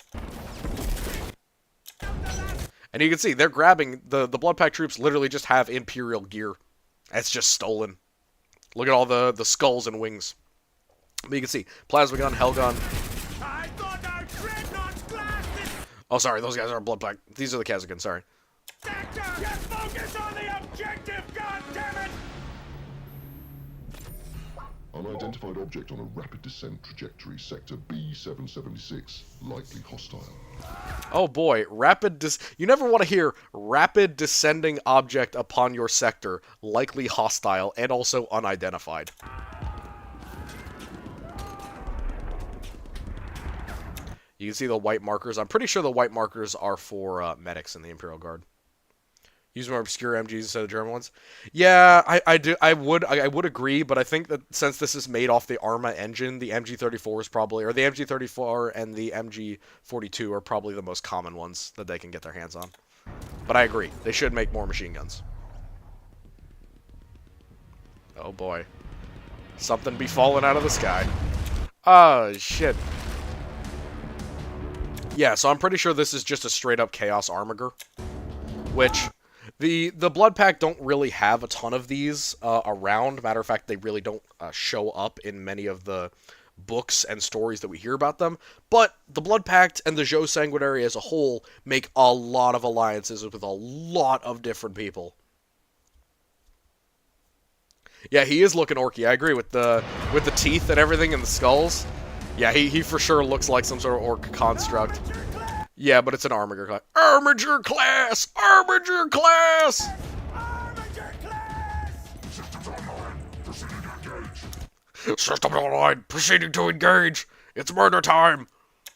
And you can see, they're grabbing, the Blood Pack troops literally just have Imperial gear. It's just stolen. Look at all the skulls and wings. But you can see, plasma gun, Hellgun. Oh, sorry, those guys aren't Blood Pack. These are the Kazakh, sorry. Sector, just focus on the objective, goddammit! Unidentified object on a rapid descent trajectory, sector B776, likely hostile. Oh boy, you never want to hear rapid descending object upon your sector, likely hostile, and also unidentified. You can see the white markers. I'm pretty sure the white markers are for medics in the Imperial Guard. Use more obscure MGs instead of German ones. Yeah, I would agree, but I think that since this is made off the Arma engine, the MG34 is probably, or the MG34 and the MG42 are probably the most common ones that they can get their hands on. But I agree, they should make more machine guns. Oh boy. Something be falling out of the sky. Oh, shit. Yeah, so I'm pretty sure this is just a straight-up Chaos Armiger, which the Blood Pack don't really have a ton of these around. Matter of fact, they really don't show up in many of the books and stories that we hear about them. But the Blood Pact and the Zhou Sanguinary as a whole make a lot of alliances with a lot of different people. Yeah, he is looking orky. I agree with the teeth and everything and the skulls. Yeah, he for sure looks like some sort of orc construct. Yeah, but it's an Armiger class. Armiger class! Armiger class! Armiger class! System online, proceeding to engage. It's murder time.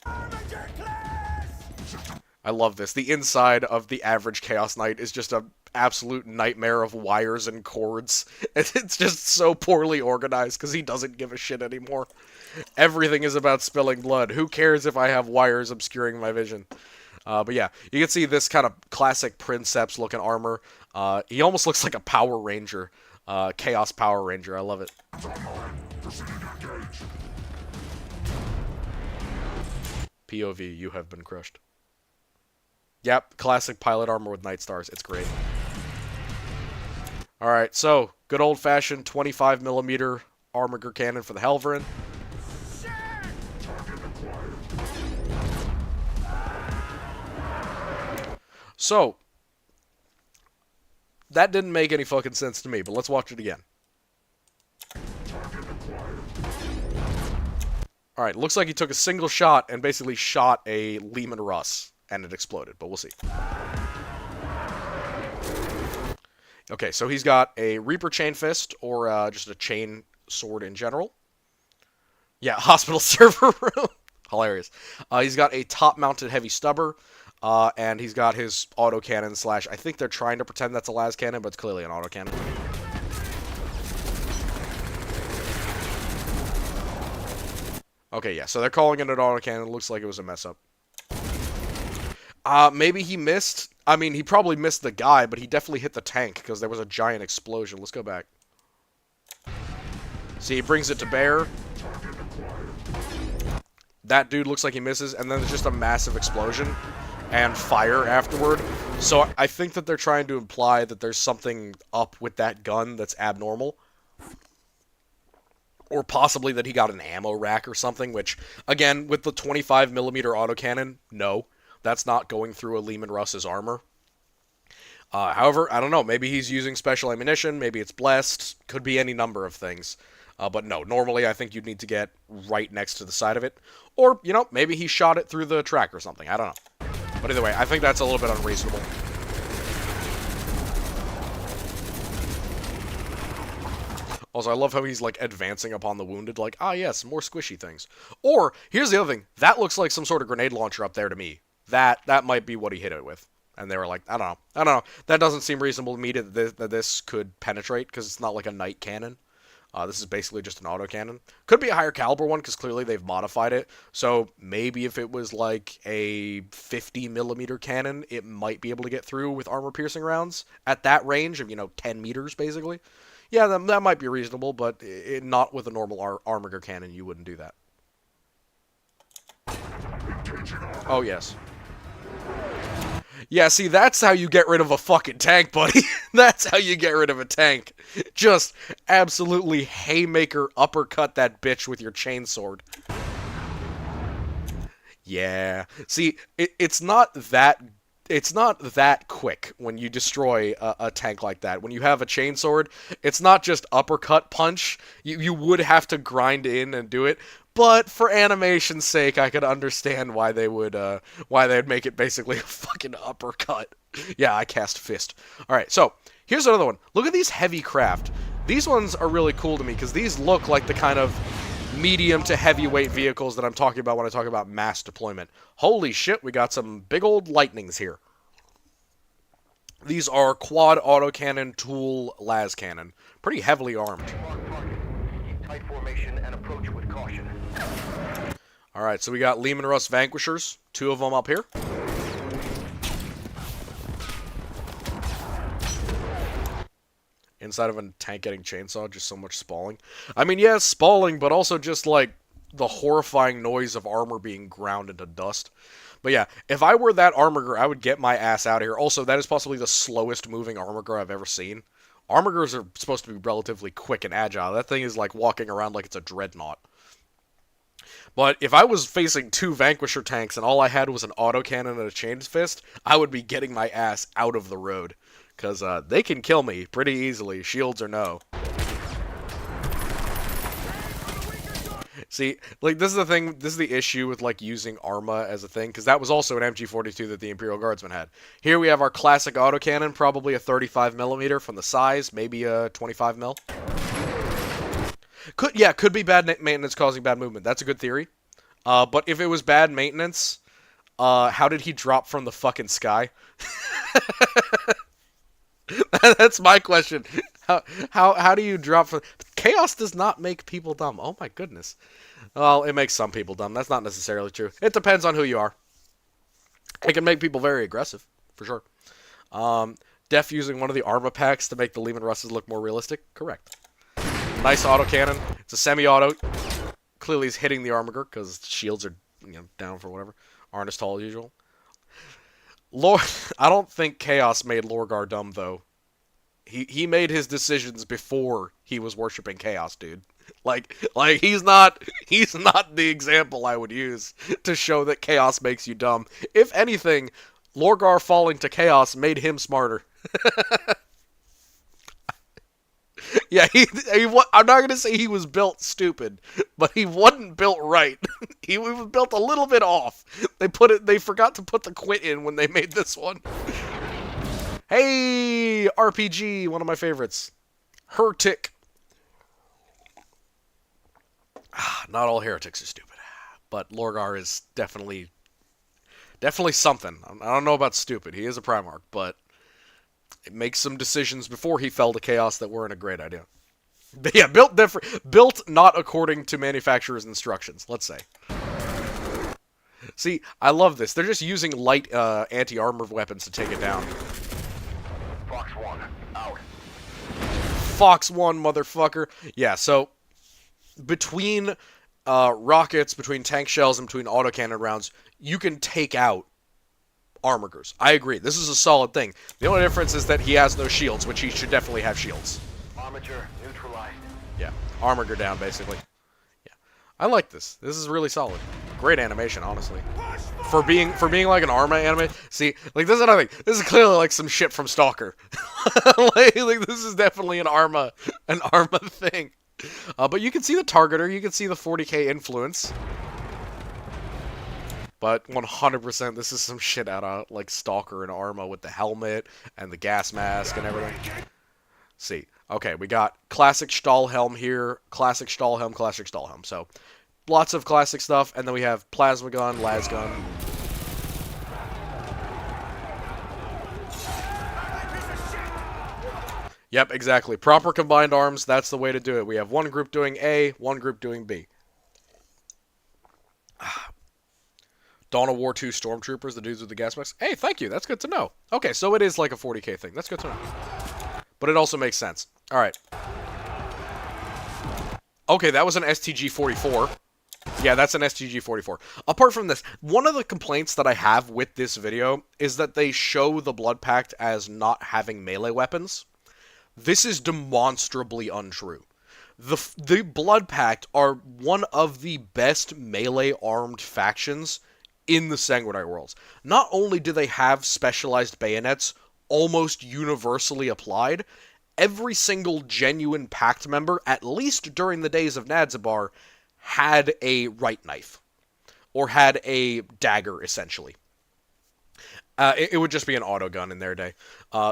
Armiger class! I love this. The inside of the average Chaos Knight is just an absolute nightmare of wires and cords. It's just so poorly organized because he doesn't give a shit anymore. Everything is about spilling blood. Who cares if I have wires obscuring my vision? But yeah, you can see this kind of classic Princeps looking armor. He almost looks like a Power Ranger. Chaos Power Ranger. I love it. POV, you have been crushed. Yep, classic pilot armor with Night Stars. It's great. Alright, so, good old-fashioned 25mm armor cannon for the Helverin. So, that didn't make any fucking sense to me, but let's watch it again. Alright, looks like he took a single shot and basically shot a Lehman Russ, and it exploded, but we'll see. Okay, so he's got a Reaper Chain Fist, or just a chain sword in general. Yeah, hospital server room. Hilarious. He's got a top-mounted heavy stubber, and he's got his autocannon slash... I think they're trying to pretend that's a las cannon, but it's clearly an autocannon. Okay, yeah, so they're calling it an autocannon. It looks like it was a mess-up. Maybe he missed... I mean, he probably missed the guy, but he definitely hit the tank, because there was a giant explosion. Let's go back. See, he brings it to bear. That dude looks like he misses, and then there's just a massive explosion and fire afterward. So I think that they're trying to imply that there's something up with that gun that's abnormal. Or possibly that he got an ammo rack or something, which, again, with the 25mm autocannon, no. That's not going through a Lehman Russ's armor. However, I don't know. Maybe he's using special ammunition. Maybe it's blessed. Could be any number of things. But no, normally I think you'd need to get right next to the side of it. Or, you know, maybe he shot it through the track or something. I don't know. But either way, I think that's a little bit unreasonable. Also, I love how he's, like, advancing upon the wounded, like, ah, yes, more squishy things. Or, here's the other thing. That looks like some sort of grenade launcher up there to me. That might be what he hit it with. And they were like, I don't know. That doesn't seem reasonable to me that this could penetrate, because it's not like a night cannon. This is basically just an autocannon. Could be a higher caliber one, because clearly they've modified it. So maybe if it was like a 50mm cannon, it might be able to get through with armor-piercing rounds at that range of, 10 meters, basically. Yeah, that might be reasonable, but not with a normal armor cannon, you wouldn't do that. Oh, yes. Yeah, see, that's how you get rid of a fucking tank, buddy. That's how you get rid of a tank. Just absolutely haymaker uppercut that bitch with your chainsword. Yeah. See, it's not that quick when you destroy a tank like that. When you have a chainsword, it's not just uppercut punch. You would have to grind in and do it. But for animation's sake, I could understand why they'd make it basically a fucking uppercut. Yeah, I cast fist. Alright, so, here's another one. Look at these heavy craft. These ones are really cool to me, because these look like the kind of medium to heavyweight vehicles that I'm talking about when I talk about mass deployment. Holy shit, we got some big old lightnings here. These are quad autocannon tool las cannon. Pretty heavily armed. Tight formation and approach with caution. Alright, so we got Lehman Russ Vanquishers. 2 of them up here. Inside of a tank getting chainsawed, just so much spalling. I mean, yeah, spalling, but also just, like, the horrifying noise of armor being ground into dust. But yeah, if I were that armorer, I would get my ass out of here. Also, that is possibly the slowest moving armorer I've ever seen. Armorers are supposed to be relatively quick and agile. That thing is like walking around like it's a dreadnought. But if I was facing 2 Vanquisher tanks and all I had was an autocannon and a chain fist, I would be getting my ass out of the road. Because they can kill me pretty easily, shields or no. See, like, this is the thing, this is the issue with, like, using Arma as a thing, because that was also an MG42 that the Imperial Guardsmen had. Here we have our classic autocannon, probably a 35mm from the size, maybe a 25mm. Could be bad maintenance causing bad movement. That's a good theory. But if it was bad maintenance, how did he drop from the fucking sky? That's my question. How do you drop from... Chaos does not make people dumb. Oh my goodness. Well, it makes some people dumb. That's not necessarily true. It depends on who you are. It can make people very aggressive, for sure. Def using one of the Arma packs to make the Lehman Russes look more realistic? Correct. Nice autocannon. It's a semi-auto. Clearly he's hitting the armorer because shields are down for whatever. Aren't as tall as usual. Lord, I don't think Chaos made Lorgar dumb though. He made his decisions before he was worshiping Chaos, dude. Like he's not the example I would use to show that Chaos makes you dumb. If anything, Lorgar falling to Chaos made him smarter. Yeah, I'm not gonna say he was built stupid, but he wasn't built right. He was built a little bit off. They forgot to put the quit in when they made this one. Hey, RPG, one of my favorites. Heretic. Not all heretics are stupid, but Lorgar is definitely something. I don't know about stupid. He is a Primarch, but it makes some decisions before he fell to Chaos that weren't a great idea. But yeah, built not according to manufacturer's instructions, let's say. See, I love this. They're just using light anti-armor weapons to take it down. Fox 1, out. Fox 1, motherfucker. Yeah, so between rockets, between tank shells, and between autocannon rounds, you can take out Armigers. I agree. This is a solid thing. The only difference is that he has no shields, which he should definitely have shields. Armature neutralized. Yeah, Armiger down, basically. Yeah, I like this. This is really solid. Great animation, honestly. For being like an Arma anime. See, like this is another thing. This is clearly like some shit from Stalker. like this is definitely an Arma thing. But you can see the targeter. You can see the 40k influence. But 100%, this is some shit out of like Stalker and Arma with the helmet and the gas mask and everything. See, okay, we got classic Stahlhelm here, classic Stahlhelm, classic Stahlhelm. So, lots of classic stuff, and then we have plasma gun, las gun. Yep, exactly. Proper combined arms, that's the way to do it. We have one group doing A, one group doing B. Dawn of War 2 Stormtroopers, the dudes with the gas masks. Hey, thank you. That's good to know. Okay, so it is like a 40k thing. That's good to know. But it also makes sense. All right. Okay, that was an STG-44. Yeah, that's an STG-44. Apart from this, one of the complaints that I have with this video is that they show the Blood Pact as not having melee weapons. This is demonstrably untrue. The Blood Pact are one of the best melee-armed factions in the Sanguinite Worlds. Not only do they have specialized bayonets almost universally applied, every single genuine Pact member, at least during the days of Nadzabar, had a right knife. Or had a dagger, essentially. It would just be an autogun in their day.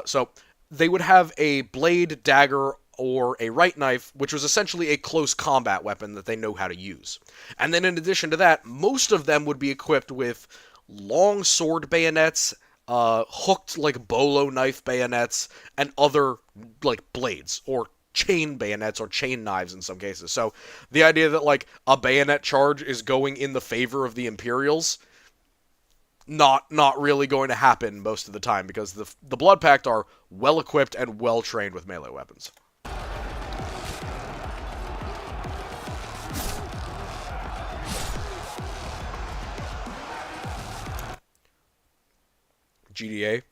So, they would have a blade, dagger, or a right knife, which was essentially a close combat weapon that they know how to use. And then in addition to that, most of them would be equipped with long sword bayonets, hooked like bolo knife bayonets, and other like blades, or chain bayonets, or chain knives in some cases. So the idea that like a bayonet charge is going in the favor of the Imperials, not really going to happen most of the time, because the Blood Pact are well equipped and well trained with melee weapons. GDA.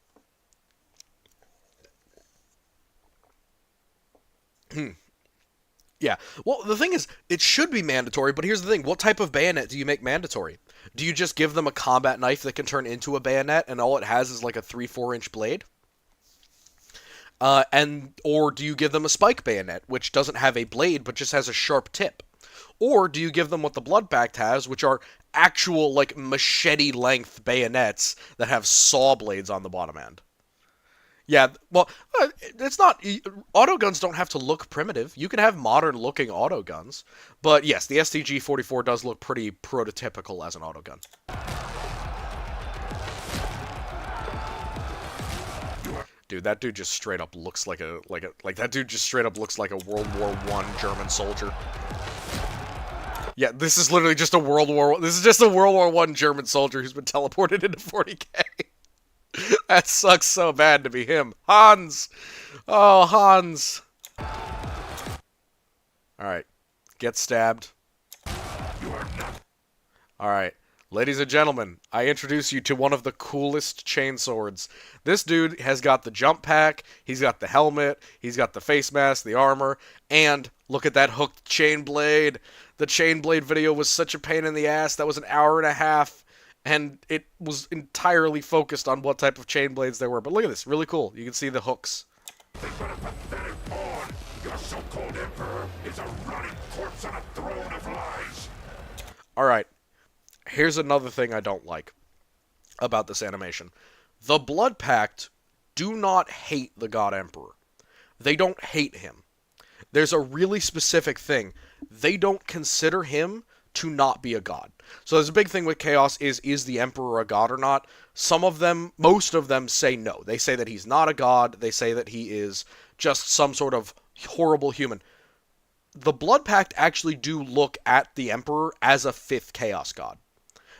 Yeah. Well, the thing is, it should be mandatory, but here's the thing. What type of bayonet do you make mandatory? Do you just give them a combat knife that can turn into a bayonet, and all it has is like a 3-4 inch blade? Or do you give them a spike bayonet, which doesn't have a blade, but just has a sharp tip? Or do you give them what the Blood Pact has, which are actual, like, machete-length bayonets that have saw blades on the bottom end? Yeah, well, it's not... Autoguns don't have to look primitive. You can have modern-looking autoguns. But yes, the STG-44 does look pretty prototypical as an autogun. Dude, that dude just straight up looks like that dude just straight up looks like a World War I German soldier. Yeah, this is literally just a World War I German soldier who's been teleported into 40k. That sucks so bad to be him. Hans! Oh, Hans! Alright. Get stabbed. Alright. Ladies and gentlemen, I introduce you to one of the coolest chainswords. This dude has got the jump pack, he's got the helmet, he's got the face mask, the armor, and look at that hooked chain blade. The chain blade video was such a pain in the ass. That was an hour and a half, and it was entirely focused on what type of chain blades there were. But look at this, really cool. You can see the hooks. Think what a pathetic pawn! Your so-called emperor is a rotting corpse on a throne of lies! Alright, here's another thing I don't like about this animation. The Blood Pact do not hate the God Emperor. They don't hate him. There's a really specific thing. They don't consider him to not be a god. So there's a big thing with Chaos is the Emperor a god or not? Some of them, most of them say no. They say that he's not a god. They say that he is just some sort of horrible human. The Blood Pact actually do look at the Emperor as a fifth Chaos god.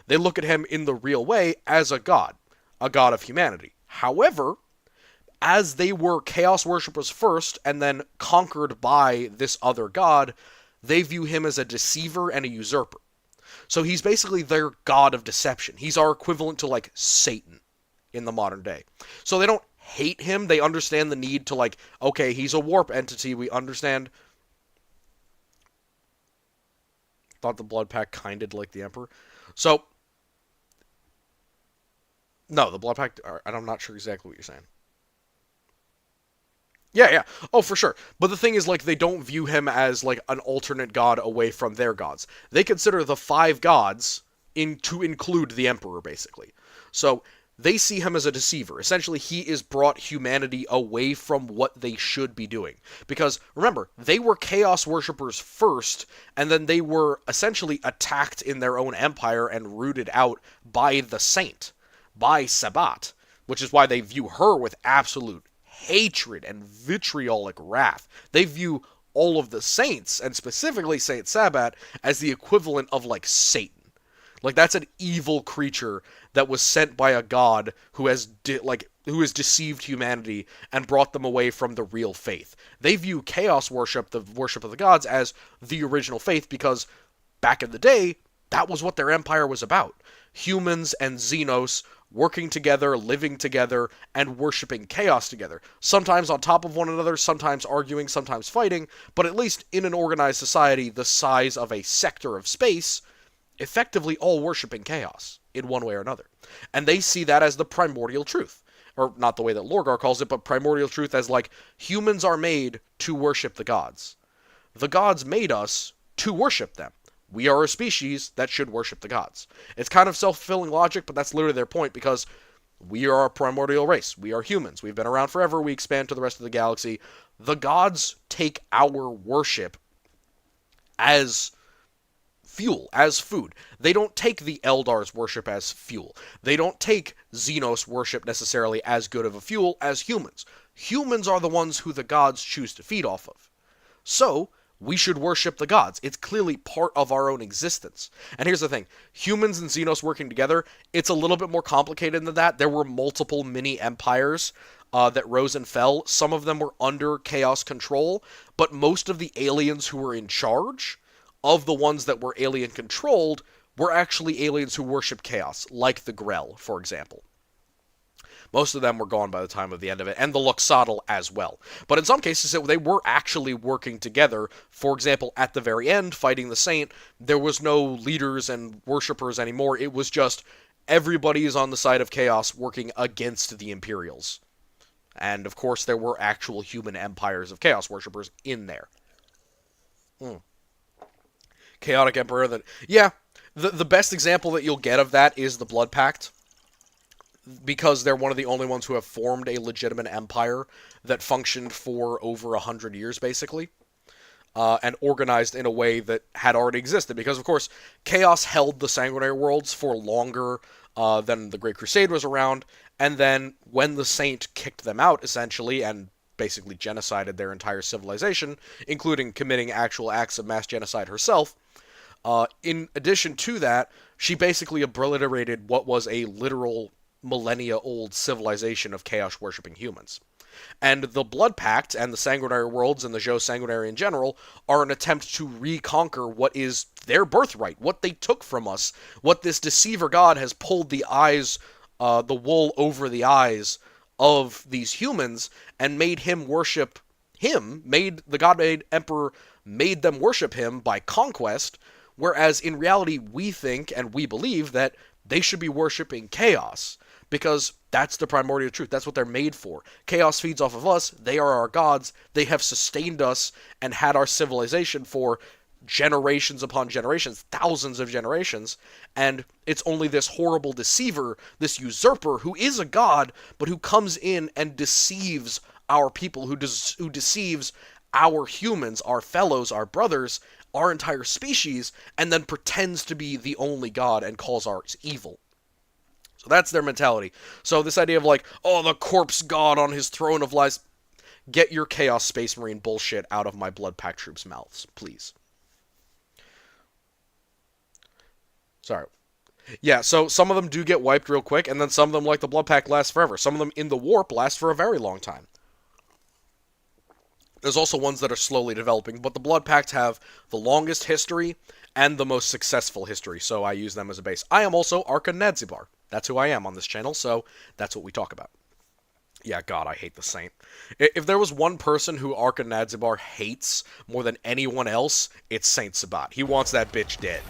They look at him in the real way as a god of humanity. However, as they were Chaos worshippers first and then conquered by this other god, they view him as a deceiver and a usurper. So he's basically their god of deception. He's our equivalent to, like, Satan in the modern day. So they don't hate him. They understand the need to, like, okay, he's a warp entity. We understand. Thought the Blood Pact kinded like the Emperor. So, no, the Blood Pact, I'm not sure exactly what you're saying. Yeah. Oh, for sure. But the thing is, like, they don't view him as, like, an alternate god away from their gods. They consider the five gods to include the Emperor, basically. So, they see him as a deceiver. Essentially, he is brought humanity away from what they should be doing. Because, remember, they were Chaos worshippers first, and then they were essentially attacked in their own empire and rooted out by the Saint, by Sabat, which is why they view her with absolute hatred and vitriolic wrath. They view all of the saints, and specifically Saint Sabat, as the equivalent of, like, Satan. Like, that's an evil creature that was sent by a god who has deceived humanity and brought them away from the real faith. They view Chaos worship, the worship of the gods, as the original faith because back in the day, that was what their empire was about. Humans and Xenos working together, living together, and worshipping Chaos together. Sometimes on top of one another, sometimes arguing, sometimes fighting, but at least in an organized society the size of a sector of space, effectively all worshipping Chaos in one way or another. And they see that as the primordial truth. Or not the way that Lorgar calls it, but primordial truth as, like, humans are made to worship the gods. The gods made us to worship them. We are a species that should worship the gods. It's kind of self-fulfilling logic, but that's literally their point, because we are a primordial race. We are humans. We've been around forever. We expand to the rest of the galaxy. The gods take our worship as fuel, as food. They don't take the Eldar's worship as fuel. They don't take Xenos worship necessarily as good of a fuel as humans. Humans are the ones who the gods choose to feed off of. So, we should worship the gods. It's clearly part of our own existence. And here's the thing. Humans and Xenos working together, it's a little bit more complicated than that. There were multiple mini-empires that rose and fell. Some of them were under Chaos control, but most of the aliens who were in charge of the ones that were alien-controlled were actually aliens who worship Chaos, like the Grell, for example. Most of them were gone by the time of the end of it, and the Luxotl as well. But in some cases, they were actually working together. For example, at the very end, fighting the Saint, there was no leaders and worshippers anymore. It was just everybody is on the side of Chaos working against the Imperials. And, of course, there were actual human empires of Chaos worshippers in there. Chaotic Emperor that... Yeah, the best example that you'll get of that is the Blood Pact, because they're one of the only ones who have formed a legitimate empire that functioned for over 100 years, basically, and organized in a way that had already existed. Because, of course, Chaos held the Sanguinary Worlds for longer than the Great Crusade was around, and then when the Saint kicked them out, essentially, and basically genocided their entire civilization, including committing actual acts of mass genocide herself, in addition to that, she basically obliterated what was a literal millennia-old civilization of Chaos-worshipping humans. And the Blood Pact and the Sanguinary Worlds and the Zhou Sanguinary in general are an attempt to reconquer what is their birthright, what they took from us, what this deceiver god has pulled the eyes, the wool over the eyes of these humans and made him worship him, made the god-made emperor, made them worship him by conquest, whereas in reality we think and we believe that they should be worshiping chaos, because that's the primordial truth. That's what they're made for. Chaos feeds off of us. They are our gods. They have sustained us and had our civilization for generations upon generations, thousands of generations, and it's only this horrible deceiver, this usurper, who is a god, but who comes in and deceives our people, who deceives our humans, our fellows, our brothers, our entire species, and then pretends to be the only god and calls ours evil. So that's their mentality. So this idea of like, oh, the corpse god on his throne of lies, get your Chaos Space Marine bullshit out of my Blood Pact troops' mouths, please. Sorry. Yeah, so some of them do get wiped real quick, and then some of them, like the Blood Pact, last forever. Some of them in the warp last for a very long time. There's also ones that are slowly developing, but the Blood Pact have the longest history and the most successful history, so I use them as a base. I am also Arca Nadzibar. That's who I am on this channel, so that's what we talk about. Yeah, God, I hate the Saint. If there was one person who Arca Nadzibar hates more than anyone else, it's Saint Sabat. He wants that bitch dead.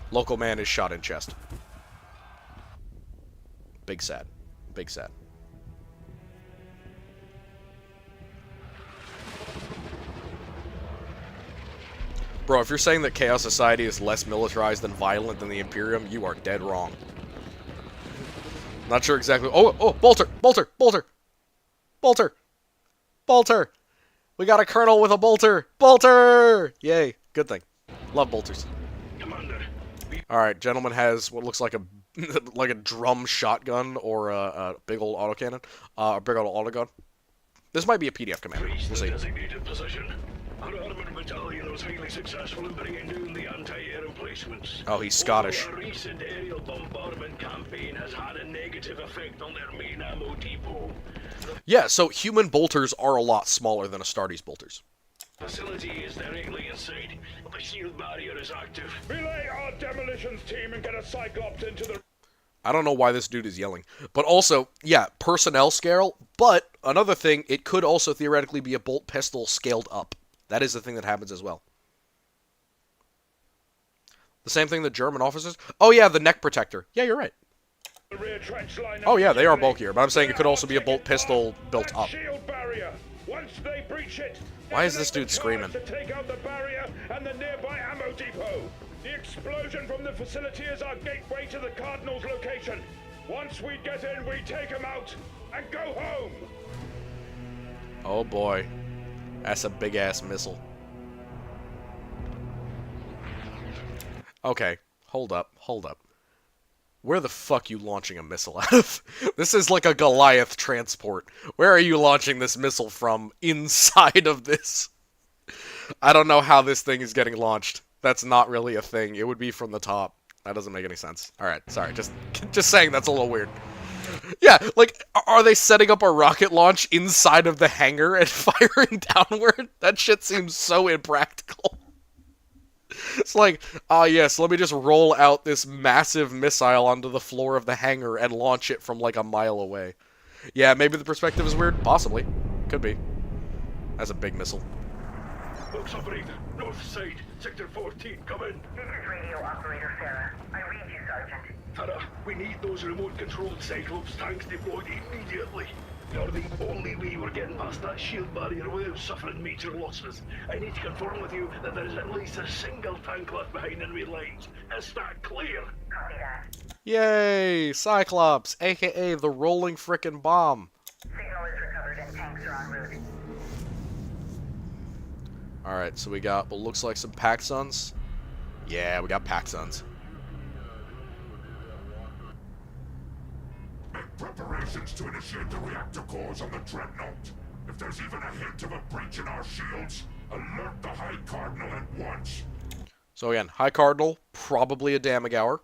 Local man is shot in chest. Big sad. Big sad. Bro, if you're saying that Chaos Society is less militarized and violent than the Imperium, you are dead wrong. Not sure exactly. Oh, Bolter! Bolter! Bolter! Bolter! Bolter! We got a colonel with a bolter! Bolter! Yay. Good thing. Love bolters. Alright, gentleman has what looks like a like a drum shotgun or a big old autocannon. A big old autogun. This might be a PDF command. We'll see. Our armored battalion was highly successful in bringing down the anti-air emplacements. Oh, he's Scottish. Although our recent aerial bombardment campaign has had a negative effect on their main ammo depot. Yeah, so human bolters are a lot smaller than Astartes bolters. Facility is directly inside. The shield barrier is active. Belay our demolitions team and get a Cyclops into the... I don't know why this dude is yelling. But also, yeah, personnel scale, but another thing, it could also theoretically be a bolt pistol scaled up. That is the thing that happens as well. The same thing the German officers... Oh yeah, the neck protector. Yeah, you're right. Oh yeah, they are bulkier, but I'm saying it could also be a bolt pistol built up. Once they breach it, why is this dude screaming? to take out the barrier and the nearby ammo depot. The explosion from the facility is our gateway to the Cardinal's location. Once we get in, we take them out and go home. Oh boy. That's a big-ass missile. Okay, hold up. Where the fuck you launching a missile out of? This is like a Goliath transport. Where are you launching this missile from inside of this? I don't know how this thing is getting launched. That's not really a thing. It would be from the top. That doesn't make any sense. Alright, sorry. Just saying that's a little weird. Yeah, like, are they setting up a rocket launch inside of the hangar and firing downward? That shit seems so impractical. It's like, yes, let me just roll out this massive missile onto the floor of the hangar and launch it from like a mile away. Yeah, maybe the perspective is weird. Possibly. Could be. That's a big missile. Looks operator, north side, sector 14, come in. This is radio operator Sarah. I read you, Sergeant. Farah, we need those remote-controlled Cyclops tanks deployed immediately. You're the only way we're getting past that shield barrier without suffering major losses. I need to confirm with you that there is at least a single tank left behind enemy lines. Is that clear? Copy that. Yay! Cyclops, aka the rolling frickin' bomb. Signal is recovered and tanks are en route. Alright, so we got what looks like some Paxons. Yeah, we got Paxons. Make preparations to initiate the reactor cores on the Dreadnought. If there's even a hint of a breach in our shields, alert the High Cardinal at once. So again, High Cardinal, probably a Damagauer.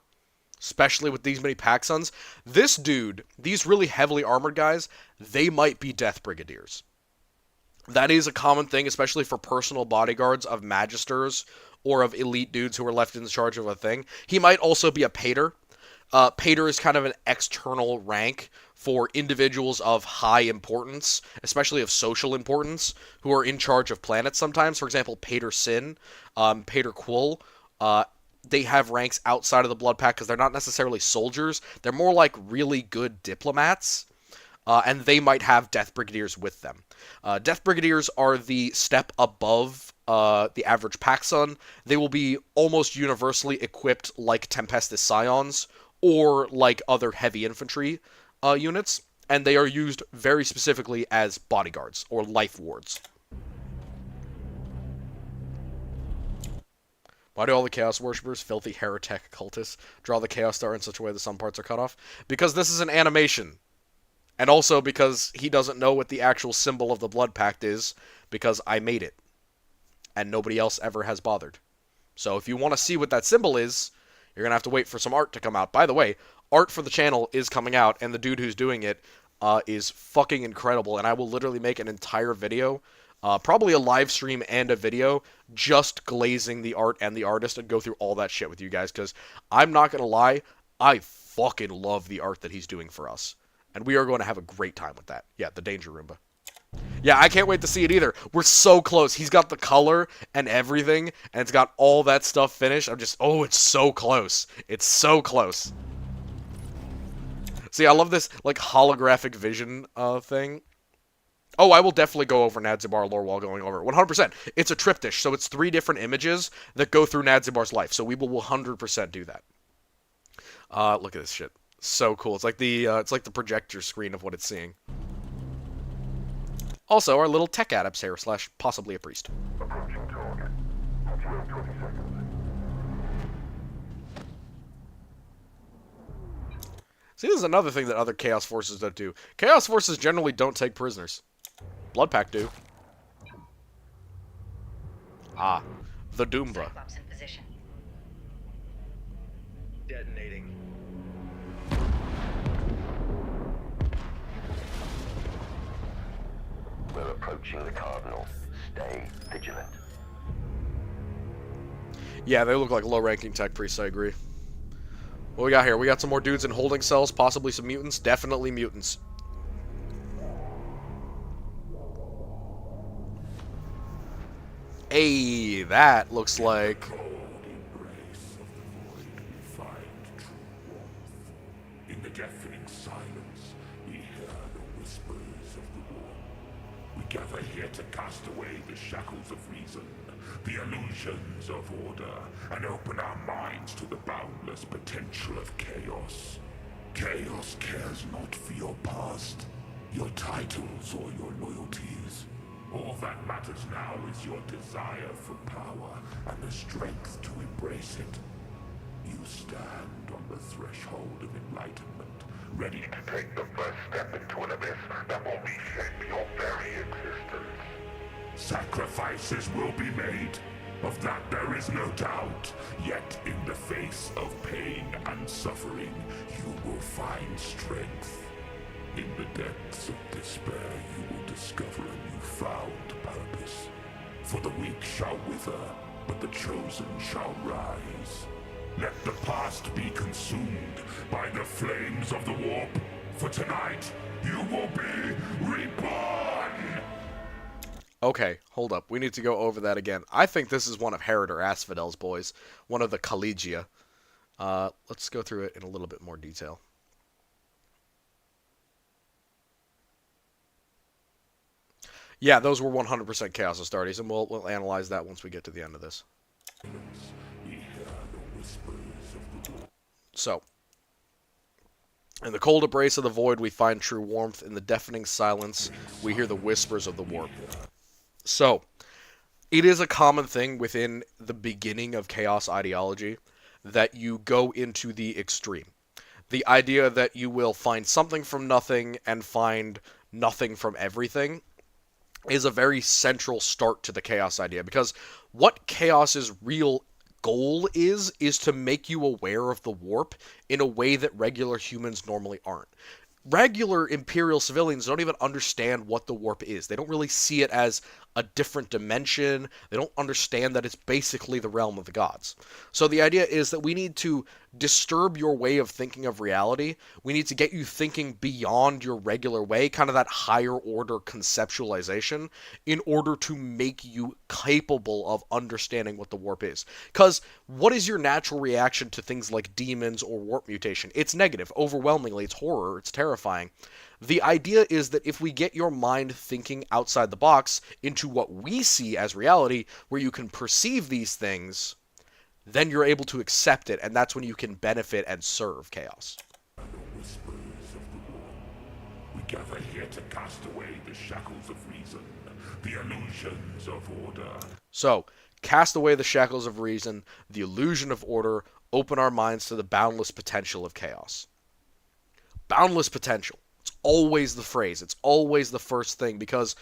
especially with these many Paxons. This dude, these really heavily armored guys, they might be Death Brigadiers. That is a common thing, especially for personal bodyguards of magisters or of elite dudes who are left in charge of a thing. He might also be a pater. Pater is kind of an external rank for individuals of high importance, especially of social importance, who are in charge of planets sometimes. For example, Pater Sin, Pater Quul, they have ranks outside of the Blood Pact because they're not necessarily soldiers. They're more like really good diplomats. And they might have Death Brigadiers with them. Death Brigadiers are the step above the average Paxon. They will be almost universally equipped like Tempestus Scions or like other heavy infantry units, and they are used very specifically as bodyguards or life wards. Why do all the Chaos Worshippers, filthy heretic cultists, draw the Chaos Star in such a way that some parts are cut off? Because this is an animation. And also because he doesn't know what the actual symbol of the Blood Pact is, because I made it. And nobody else ever has bothered. So if you want to see what that symbol is, you're going to have to wait for some art to come out. By the way, art for the channel is coming out, and the dude who's doing it is fucking incredible. And I will literally make an entire video, probably a live stream and a video, just glazing the art and the artist and go through all that shit with you guys. Because I'm not going to lie, I fucking love the art that he's doing for us. And we are going to have a great time with that. Yeah, the Danger Roomba. Yeah, I can't wait to see it either. We're so close. He's got the color and everything, and it's got all that stuff finished. Oh, it's so close. It's so close. See, I love this, like, holographic vision thing. Oh, I will definitely go over Nadzibar lore while going over it. 100%. It's a triptych, so it's 3 different images that go through Nadzibar's life. So we will 100% do that. Look at this shit. So cool. It's like the projector screen of what it's seeing. Also, our little tech adepts here, / possibly a priest. Approaching target. 20 seconds. See, this is another thing that other Chaos Forces don't do. Chaos Forces generally don't take prisoners. Blood Pact do. Ah, the Doomba. Cyclops in position. Detonating. We're approaching the Cardinal. Stay vigilant. Yeah, they look like low-ranking tech priests, I agree. What we got here? We got some more dudes in holding cells, possibly some mutants. Definitely mutants. Hey, that looks like... In the deafening silence, we hear the whispers of the war. We gather here to cast away the shackles of reason, the illusions of order, and open our minds to the boundless potential of chaos. Chaos cares not for your past, your titles, or your loyalties. All that matters now is your desire for power and the strength to embrace it. You stand on the threshold of enlightenment, ready to take the first step into an abyss that will reshape your very existence. Sacrifices will be made. Of that there is no doubt. Yet in the face of pain and suffering, you will find strength. In the depths of despair, you will discover a newfound purpose. For the weak shall wither, but the chosen shall rise. Let the past be consumed by the flames of the warp. For tonight, you will be reborn! Okay, hold up. We need to go over that again. I think this is one of Herod or Asphodel's boys. One of the Collegia. Let's go through it in a little bit more detail. Yeah, those were 100% Chaos Astartes, and we'll analyze that once we get to the end of this. So, in the cold embrace of the void, we find true warmth. In the deafening silence, we hear the whispers of the warp. So, it is a common thing within the beginning of Chaos ideology that you go into the extreme. The idea that you will find something from nothing and find nothing from everything is a very central start to the Chaos idea, because what Chaos's real goal is to make you aware of the warp in a way that regular humans normally aren't. Regular Imperial civilians don't even understand what the warp is. They don't really see it as a different dimension. They don't understand that it's basically the realm of the gods. So the idea is that we need to disturb your way of thinking of reality. We need to get you thinking beyond your regular way, kind of that higher order conceptualization, in order to make you capable of understanding what the warp is. Because what is your natural reaction to things like demons or warp mutation? It's negative. Overwhelmingly, it's horror. It's terrifying. The idea is that if we get your mind thinking outside the box into what we see as reality, where you can perceive these things, then you're able to accept it, and that's when you can benefit and serve chaos. Whispers of the war. We gather here to cast away the shackles of reason, the illusions of order. So, cast away the shackles of reason, the illusion of order, open our minds to the boundless potential of chaos. Boundless potential. It's always the phrase. It's always the first thing, because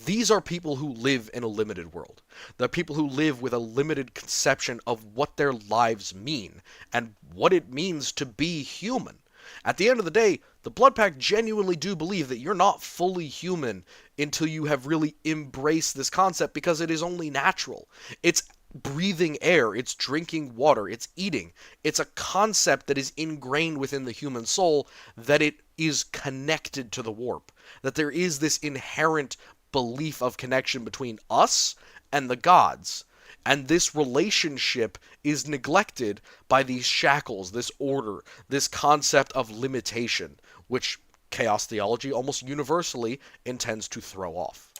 these are people who live in a limited world. They're people who live with a limited conception of what their lives mean and what it means to be human. At the end of the day, the Blood Pact genuinely do believe that you're not fully human until you have really embraced this concept, because it is only natural. It's breathing air, it's drinking water, it's eating. It's a concept that is ingrained within the human soul, that it is connected to the warp. That there is this inherent belief of connection between us and the gods. And this relationship is neglected by these shackles, this order, this concept of limitation, which chaos theology almost universally intends to throw off.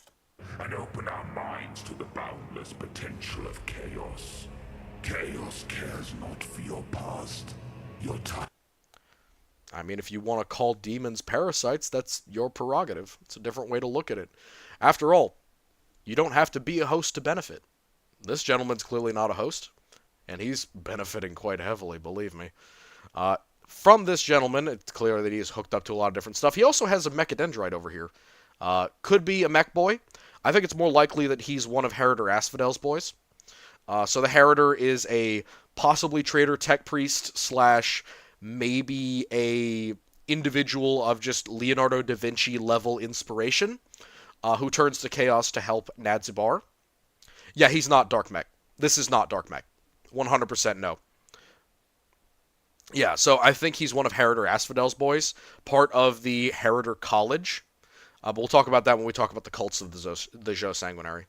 And open our minds to the boundless potential of chaos. Chaos cares not for your past, your time. I mean, if you want to call demons parasites, that's your prerogative. It's a different way to look at it. After all, you don't have to be a host to benefit. This gentleman's clearly not a host, and he's benefiting quite heavily, believe me. From this gentleman, it's clear that he is hooked up to a lot of different stuff. He also has a mechadendrite over here. Could be a mech boy. I think it's more likely that he's one of Heritor Asphodel's boys. So the Heritor is a possibly traitor tech priest slash maybe a individual of just Leonardo da Vinci level inspiration, who turns to chaos to help Nadzibar. Yeah, he's not Dark Mech. This is not Dark Mech. 100% no. Yeah, so I think he's one of Heritor Asphodel's boys, part of the Heritor College. But we'll talk about that when we talk about the cults of the Joe Sanguinary.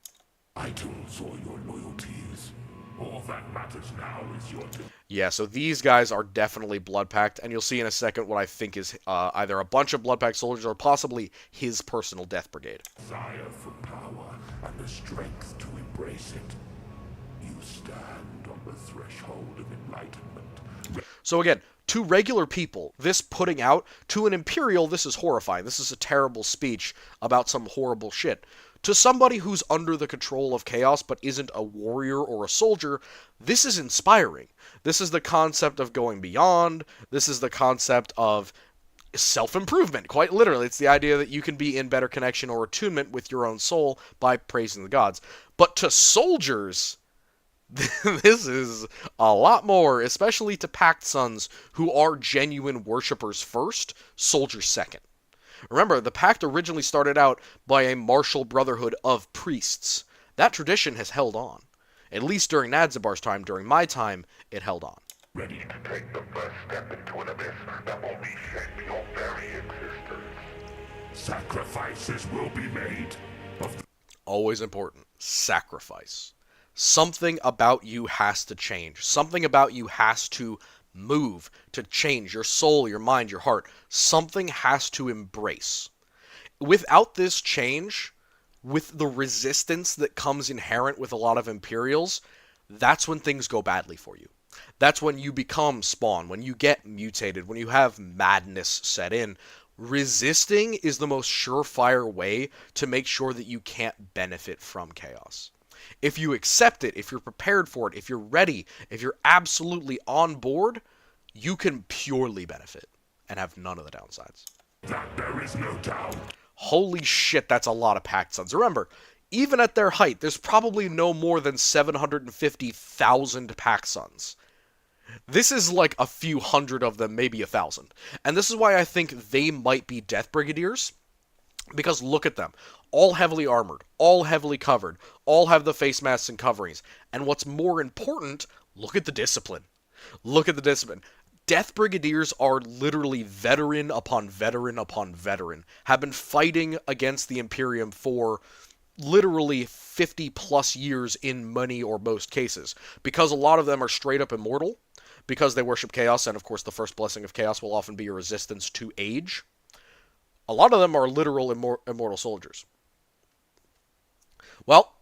Titles or your loyalties. All that matters now is your... Yeah, so these guys are definitely Blood Pact, and you'll see in a second what I think is either a bunch of Blood Pact soldiers or possibly his personal death brigade. Desire for power and the strength to embrace it. You stand on the threshold of enlightenment. So again, to regular people, this putting out, to an Imperial, this is horrifying. This is a terrible speech about some horrible shit. To somebody who's under the control of chaos but isn't a warrior or a soldier, this is inspiring. This is the concept of going beyond. This is the concept of self-improvement, quite literally. It's the idea that you can be in better connection or attunement with your own soul by praising the gods. But to soldiers, this is a lot more, especially to Pact Sons, who are genuine worshippers first, soldiers second. Remember, the Pact originally started out by a martial brotherhood of priests. That tradition has held on. At least during Nadzibar's time, during my time, it held on. Ready to take the first step into an abyss that will reshape your very existence. Sacrifices will be made. Always important. Sacrifice. Something about you has to change. Something about you has to move, to change. Your soul, your mind, your heart. Something has to embrace. Without this change, with the resistance that comes inherent with a lot of Imperials, that's when things go badly for you. That's when you become Spawn, when you get mutated, when you have madness set in. Resisting is the most surefire way to make sure that you can't benefit from chaos. If you accept it, if you're prepared for it, if you're ready, if you're absolutely on board, you can purely benefit and have none of the downsides. That there is no doubt. Holy shit, that's a lot of Pact Sons. Remember, even at their height, there's probably no more than 750,000 Pac Suns. This is like a few hundred of them, maybe 1,000. And this is why I think they might be Death Brigadiers. Because look at them. All heavily armored, all heavily covered, all have the face masks and coverings. And what's more important, look at the discipline. Look at the discipline. Death Brigadiers are literally veteran upon veteran upon veteran. Have been fighting against the Imperium for literally 50 plus years in many or most cases. Because a lot of them are straight up immortal. Because they worship chaos, and of course the first blessing of chaos will often be a resistance to age. A lot of them are literal immortal soldiers. Well,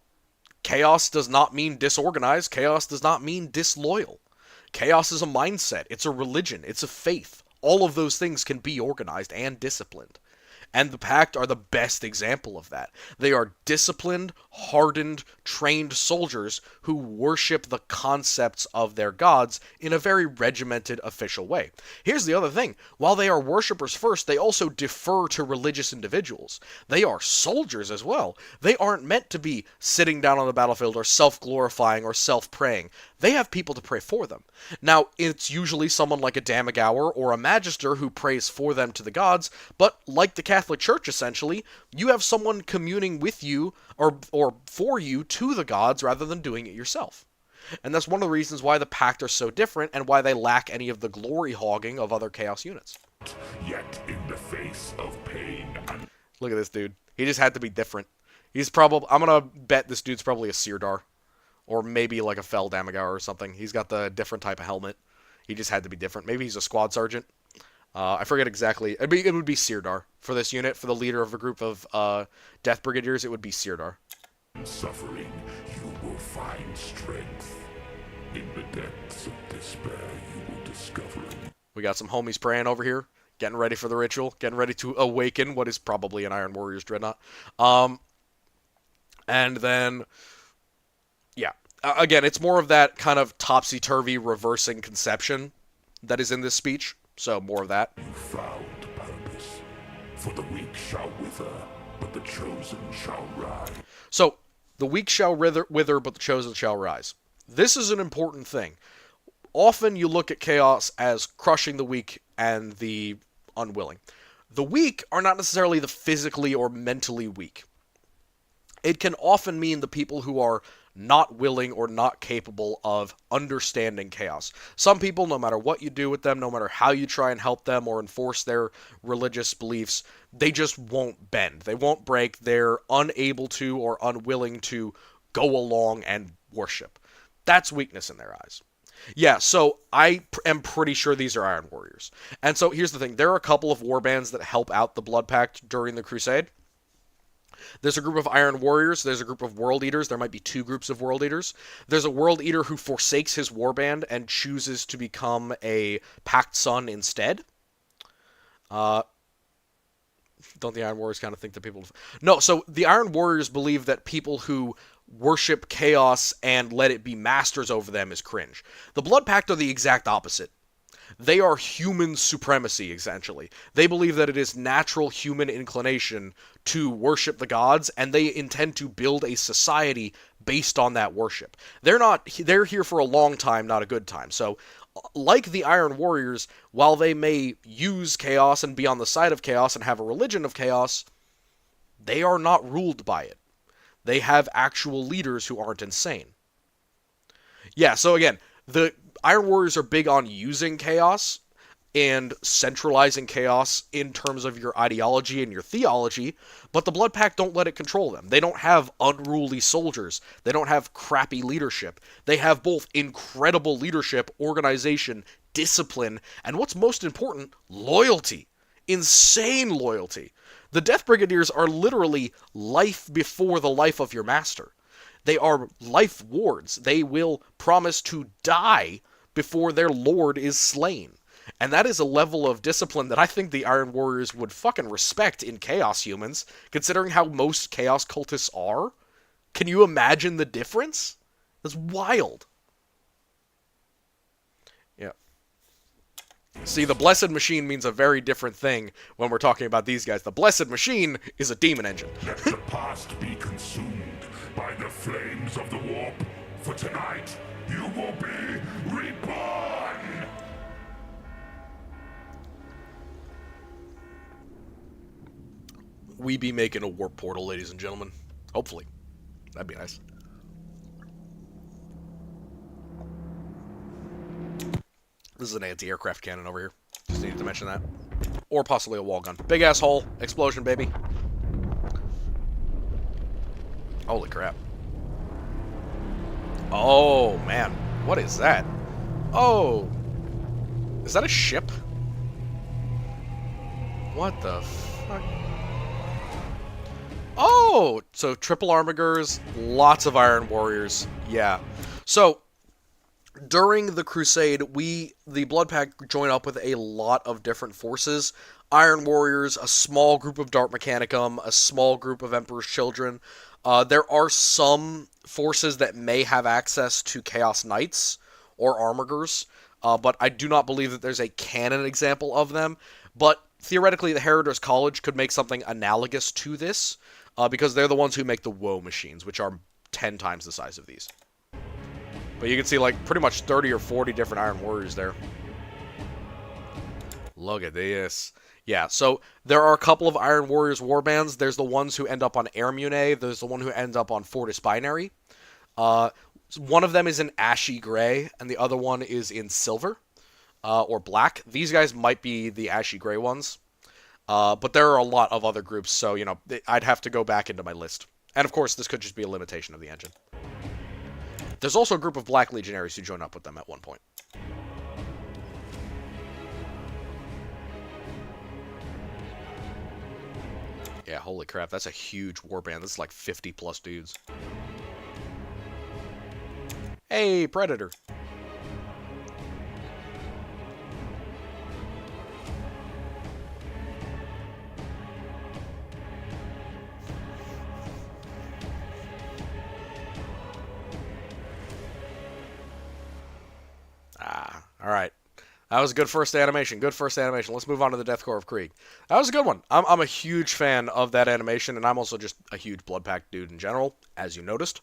chaos does not mean disorganized. Chaos does not mean disloyal. Chaos is a mindset. It's a religion. It's a faith. All of those things can be organized and disciplined. And the Pact are the best example of that. They are disciplined, hardened, trained soldiers who worship the concepts of their gods in a very regimented, official way. Here's the other thing. While they are worshippers first, they also defer to religious individuals. They are soldiers as well. They aren't meant to be sitting down on the battlefield or self-glorifying or self-praying. They have people to pray for them. Now, it's usually someone like a Damagower or a Magister who prays for them to the gods, but like the Catholic Church, essentially, you have someone communing with you or for you to the gods rather than doing it yourself. And that's one of the reasons why the Pact are so different and why they lack any of the glory hogging of other Chaos units. Yet in the face of pain and Look at this dude. He just had to be different. He's probably... I'm gonna bet this dude's probably a Sirdar. Or maybe like a Fel Damagower or something. He's got the different type of helmet. He just had to be different. Maybe he's a squad sergeant. I forget exactly. It would be Sirdar for this unit. For the leader of a group of Death Brigadiers, it would be Sirdar. suffering, you will find strength. In the depths of despair, you will discover it. We got some homies praying over here. Getting ready for the ritual. Getting ready to awaken what is probably an Iron Warrior's Dreadnought. And then... yeah. Again, it's more of that kind of topsy-turvy reversing conception that is in this speech. So, more of that. You found purpose. For the weak shall wither, but the chosen shall rise. So, the weak shall wither, but the chosen shall rise. This is an important thing. Often you look at chaos as crushing the weak and the unwilling. The weak are not necessarily the physically or mentally weak. It can often mean the people who are not willing or not capable of understanding chaos. Some people, no matter what you do with them, no matter how you try and help them or enforce their religious beliefs, they just won't bend. They won't break. They're unable to or unwilling to go along and worship. That's weakness in their eyes. Yeah, so I am pretty sure these are Iron Warriors. And so here's the thing. There are a couple of warbands that help out the Blood Pact during the Crusade. There's a group of Iron Warriors. There's a group of World Eaters. There might be two groups of World Eaters. There's a World Eater who forsakes his warband and chooses to become a Pact Son instead. Don't the Iron Warriors kind of think that people... No, so the Iron Warriors believe that people who worship chaos and let it be masters over them is cringe. The Blood Pact are the exact opposite. They are human supremacy, essentially. They believe that it is natural human inclination to worship the gods, and they intend to build a society based on that worship. They're here for a long time, not a good time. So, like the Iron Warriors, while they may use chaos and be on the side of chaos and have a religion of chaos, they are not ruled by it. They have actual leaders who aren't insane. Yeah, so again, the Iron Warriors are big on using chaos and centralizing chaos in terms of your ideology and your theology, but the Blood Pact don't let it control them. They don't have unruly soldiers. They don't have crappy leadership. They have both incredible leadership, organization, discipline, and what's most important, loyalty. Insane loyalty. The Death Brigadiers are literally life before the life of your master. They are life wards. They will promise to die before their lord is slain. And that is a level of discipline that I think the Iron Warriors would fucking respect in Chaos humans, considering how most Chaos cultists are. Can you imagine the difference? That's wild. Yeah. See, the Blessed Machine means a very different thing when we're talking about these guys. The Blessed Machine is a demon engine. Let the past be consumed by the flames of the warp. For tonight, you will be reborn! We be making a warp portal, ladies and gentlemen. Hopefully. That'd be nice. This is an anti-aircraft cannon over here. Just needed to mention that. Or possibly a wall gun. Big ass hole. Explosion, baby. Holy crap. Oh, man. What is that? Oh. Is that a ship? What the fuck? Oh! So, triple armigers, lots of Iron Warriors. Yeah. So, during the Crusade, the Blood Pack, join up with a lot of different forces. Iron Warriors, a small group of Dark Mechanicum, a small group of Emperor's Children. There are some forces that may have access to Chaos Knights or Armigers, but I do not believe that there's a canon example of them. But theoretically, the Heritors College could make something analogous to this, because they're the ones who make the Woe machines, which are 10 times the size of these. But you can see, like, pretty much 30 or 40 different Iron Warriors there. Look at this. Yeah, so there are a couple of Iron Warriors warbands. There's the ones who end up on Airmune. There's the one who ends up on Fortis Binary. One of them is in Ashy Gray, and the other one is in Silver, or Black. These guys might be the Ashy Gray ones. But there are a lot of other groups, so, you know, I'd have to go back into my list. And, of course, this could just be a limitation of the engine. There's also a group of Black Legionaries who join up with them at one point. Yeah, holy crap, that's a huge warband. This is like 50 plus dudes. Hey, Predator. Alright. That was a good first animation. Good first animation. Let's move on to the Death Corps of Kreig. That was a good one. I'm a huge fan of that animation, and I'm also just a huge Blood Pack dude in general, as you noticed.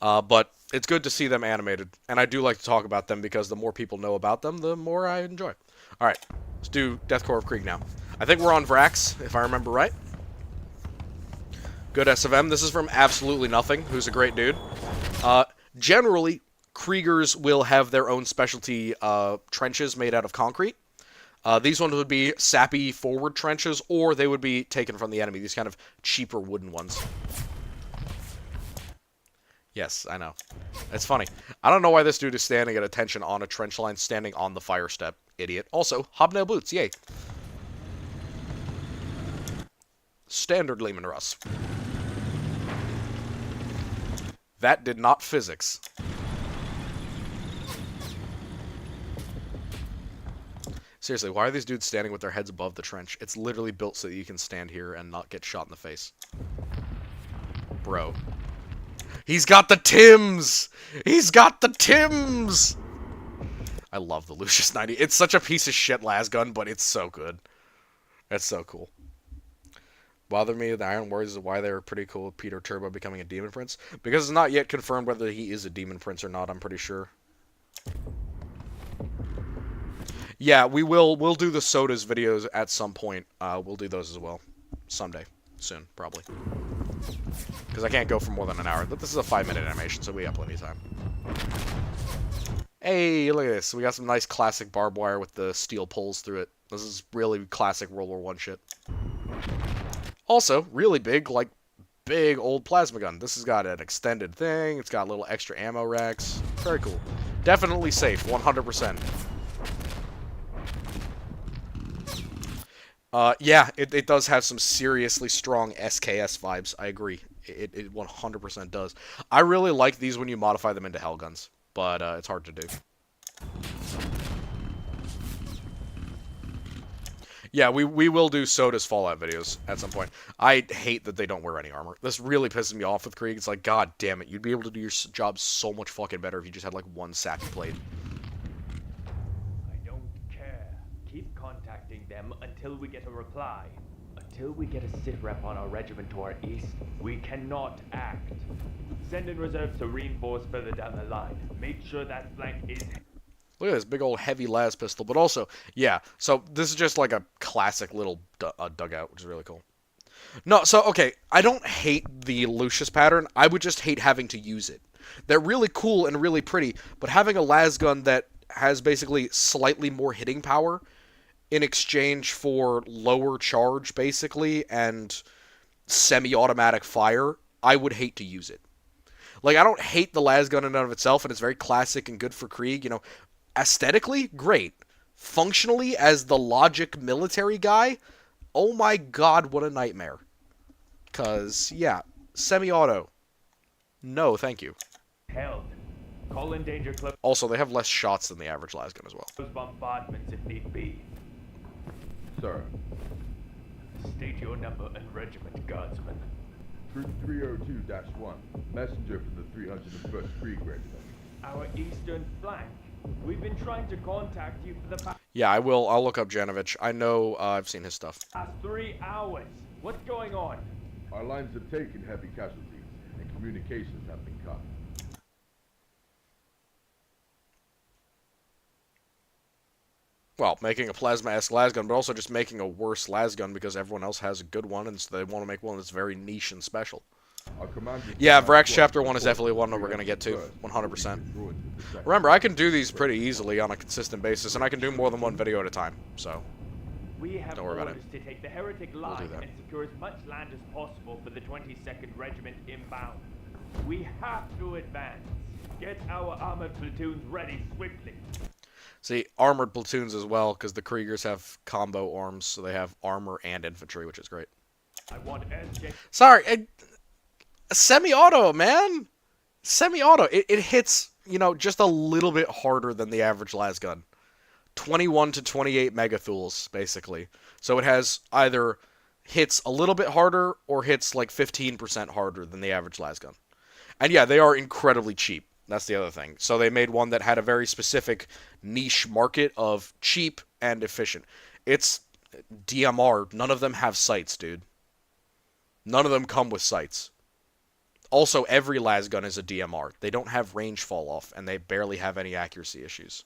But it's good to see them animated, and I do like to talk about them because the more people know about them, the more I enjoy. Alright, let's do Death Corps of Kreig now. I think we're on Vrax, if I remember right. Good SFM. This is from Absolutely Nothing, who's a great dude. Generally, Kriegers will have their own specialty trenches made out of concrete. These ones would be sappy forward trenches, or they would be taken from the enemy. These kind of cheaper wooden ones. Yes, I know. It's funny. I don't know why this dude is standing at attention on a trench line, standing on the fire step. Idiot. Also, hobnail boots. Yay. Standard Lehman Russ. That did not physics. Seriously, why are these dudes standing with their heads above the trench? It's literally built so that you can stand here and not get shot in the face. Bro. He's got the Tims! He's got the Tims! I love the Lucius 90. It's such a piece of shit lasgun, but it's so good. That's so cool. Bother me, the Iron Warriors is why they were pretty cool with Peter Turbo becoming a Demon Prince. Because it's not yet confirmed whether he is a Demon Prince or not, I'm pretty sure. Yeah, we'll do the Sodas videos at some point. We'll do those as well. Someday. Soon, probably. Because I can't go for more than an hour. But this is a 5-minute animation, so we got plenty of time. Hey, look at this. We got some nice classic barbed wire with the steel poles through it. This is really classic World War I shit. Also, really big, like, big old plasma gun. This has got an extended thing. It's got little extra ammo racks. Very cool. Definitely safe, 100%. Yeah, it does have some seriously strong SKS vibes. I agree. It 100% does. I really like these when you modify them into Hellguns, but it's hard to do. Yeah, we will do Soda's Fallout videos at some point. I hate that they don't wear any armor. This really pisses me off with Kreig. It's like, god damn it, you'd be able to do your job so much fucking better if you just had, like, one sappy plate. I don't care. until we get a reply. Until we get a sit rep on our regiment to our east, we cannot act. Send in reserves to reinforce further down the line. Make sure that flank is... Look at this big old heavy las pistol. But also, yeah, so this is just like a classic little dugout, which is really cool. No, so, okay, I don't hate the Lucius pattern. I would just hate having to use it. They're really cool and really pretty, but having a las gun that has basically slightly more hitting power in exchange for lower charge, basically, and semi-automatic fire, I would hate to use it. Like, I don't hate the las gun in and of itself, and it's very classic and good for Krieg. You know, aesthetically, great. Functionally, as the logic military guy, oh my god, what a nightmare. Because, yeah, semi-auto. No, thank you. Held. Call in danger close Also, they have less shots than the average las gun as well. bombardments if need be. Sir, State your number and regiment, guardsman. Troop 302-1, messenger from the 301st Krieg Regiment. Our eastern flank. We've been trying to contact you for the past Yeah, I will. I'll look up Janovich. I know I've seen his stuff. 3 hours. What's going on? Our lines have taken heavy casualties, and communications have been cut. Well, making a plasma-esque las gun, but also just making a worse las gun because everyone else has a good one, and so they want to make one that's very niche and special. Our commander... Yeah, Vrax Chapter 1 is definitely one that we're going to get to, 100%. Remember, I can do these pretty easily on a consistent basis, and I can do more than one video at a time, so... We have Don't worry about orders to take the heretic line that. and secure as much land as possible for the 22nd Regiment inbound. We have to advance. Get our armored platoons ready swiftly. See, armored platoons as well, because the Kriegers have combo arms, so they have armor and infantry, which is great. I want SJ. Sorry, semi-auto, man! Semi-auto. It hits, you know, just a little bit harder than the average las gun. 21 to 28 megathuls, basically. So it has either hits a little bit harder or hits like 15% harder than the average las gun. And yeah, they are incredibly cheap. That's the other thing. So they made one that had a very specific niche market of cheap and efficient. It's DMR. None of them have sights, dude. None of them come with sights. Also, every las gun is a DMR. They don't have range fall off, and they barely have any accuracy issues.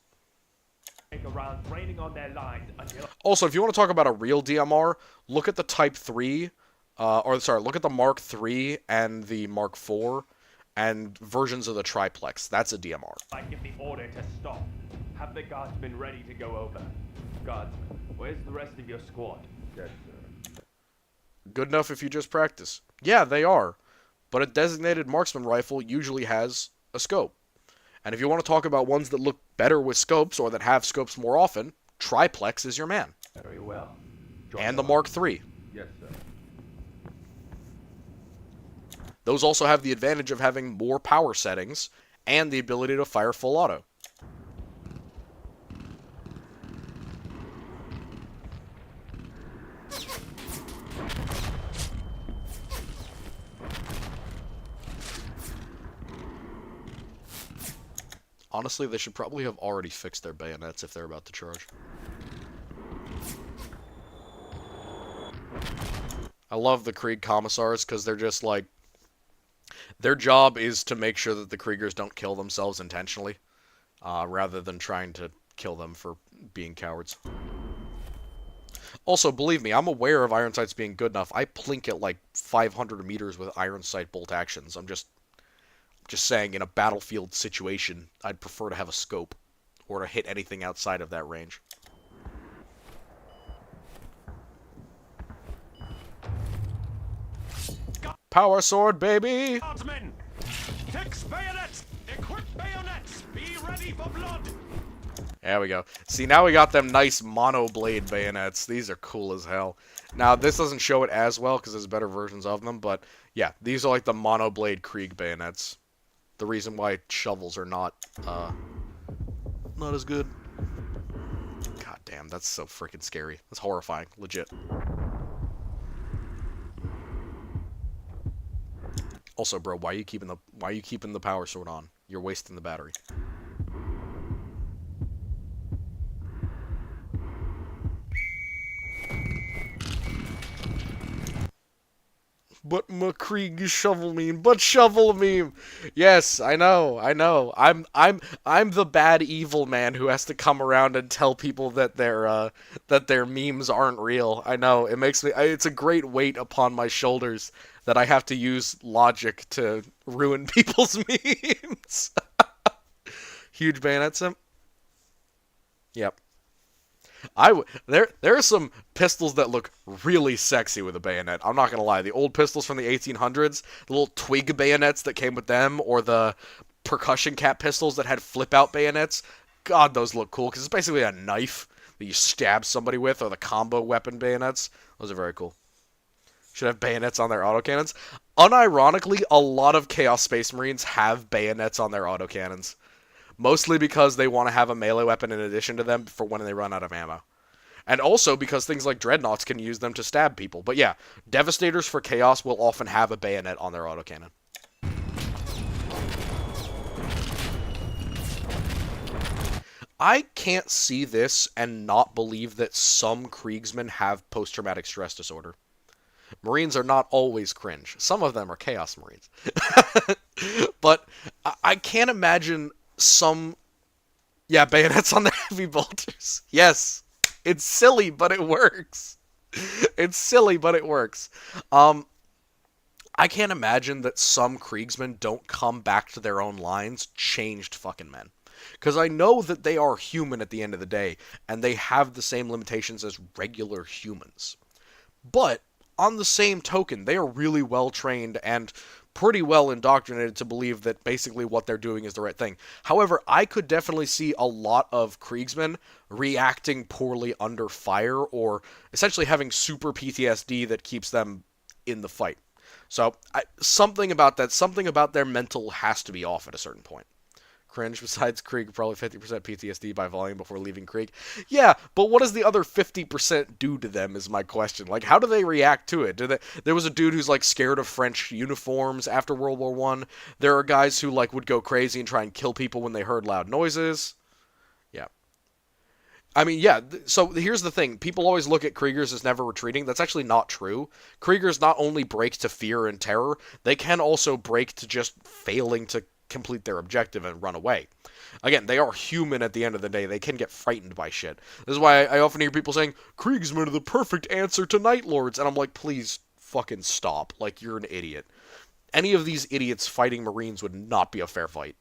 Around raining on their lines until... Also, if you want to talk about a real DMR, look at the Type 3, look at the Mark 3 and the Mark 4, and versions of the triplex. That's a DMR. I give the order to stop. Have the guardsmen ready to go over. Guardsmen, where's the rest of your squad? Yes, sir. Good enough if you just practice. Yeah, they are. But a designated marksman rifle usually has a scope. And if you want to talk about ones that look better with scopes, or that have scopes more often, triplex is your man. Very well. And the Mark 3. Yes, sir. Those also have the advantage of having more power settings and the ability to fire full auto. Honestly, they should probably have already fixed their bayonets if they're about to charge. I love the Krieg commissars because they're just like... Their job is to make sure that the Kriegers don't kill themselves intentionally, rather than trying to kill them for being cowards. Also, believe me, I'm aware of iron sights being good enough. I plink at like 500 meters with iron sight bolt actions. I'm just saying, in a battlefield situation, I'd prefer to have a scope, or to hit anything outside of that range. Power sword, baby! Guardsmen! Fix bayonets! Equip bayonets! Be ready for blood! There we go. See, now we got them nice mono-blade bayonets. These are cool as hell. Now, this doesn't show it as well, because there's better versions of them, but yeah, these are like the mono-blade Krieg bayonets. The reason why shovels are not as good. God damn, that's so freaking scary. That's horrifying, legit. Also, bro, why are you keeping the power sword on? You're wasting the battery. But my Krieg shovel meme, but shovel meme. Yes, I know. I'm the bad evil man who has to come around and tell people that their memes aren't real. I know. It makes me it's a great weight upon my shoulders that I have to use logic to ruin people's memes. Huge bayonet simp. Yep. There are some pistols that look really sexy with a bayonet. I'm not gonna lie. The old pistols from the 1800s, the little twig bayonets that came with them, or the percussion cap pistols that had flip out bayonets. God, those look cool because it's basically a knife that you stab somebody with, or the combo weapon bayonets. Those are very cool. Should have bayonets on their autocannons. Unironically, a lot of Chaos Space Marines have bayonets on their autocannons. Mostly because they want to have a melee weapon in addition to them for when they run out of ammo. And also because things like Dreadnoughts can use them to stab people. But yeah, Devastators for Chaos will often have a bayonet on their autocannon. I can't see this and not believe that some Kriegsmen have post-traumatic stress disorder. Marines are not always cringe. Some of them are Chaos Marines. But I can't imagine some... Yeah, bayonets on the heavy bolters. Yes. It's silly, but it works. It's silly, but it works. I can't imagine that some Kriegsmen don't come back to their own lines changed fucking men. Because I know that they are human at the end of the day, and they have the same limitations as regular humans. But, on the same token, they are really well trained and pretty well indoctrinated to believe that basically what they're doing is the right thing. However, I could definitely see a lot of Kriegsmen reacting poorly under fire, or essentially having super PTSD that keeps them in the fight. So, something about their mental has to be off at a certain point. Cringe, besides Krieg, probably 50% PTSD by volume before leaving Krieg. Yeah, but what does the other 50% do to them is my question. Like, how do they react to it? There was a dude who's, like, scared of French uniforms after World War I. There are guys who, like, would go crazy and try and kill people when they heard loud noises. Yeah. I mean, yeah, so here's the thing. People always look at Kriegers as never retreating. That's actually not true. Kriegers not only break to fear and terror, they can also break to just failing to complete their objective and run away. Again, they are human at the end of the day. They can get frightened by shit. This is why I often hear people saying, Kriegsmen are the perfect answer to Night Lords. And I'm like, please fucking stop. Like, you're an idiot. Any of these idiots fighting Marines would not be a fair fight.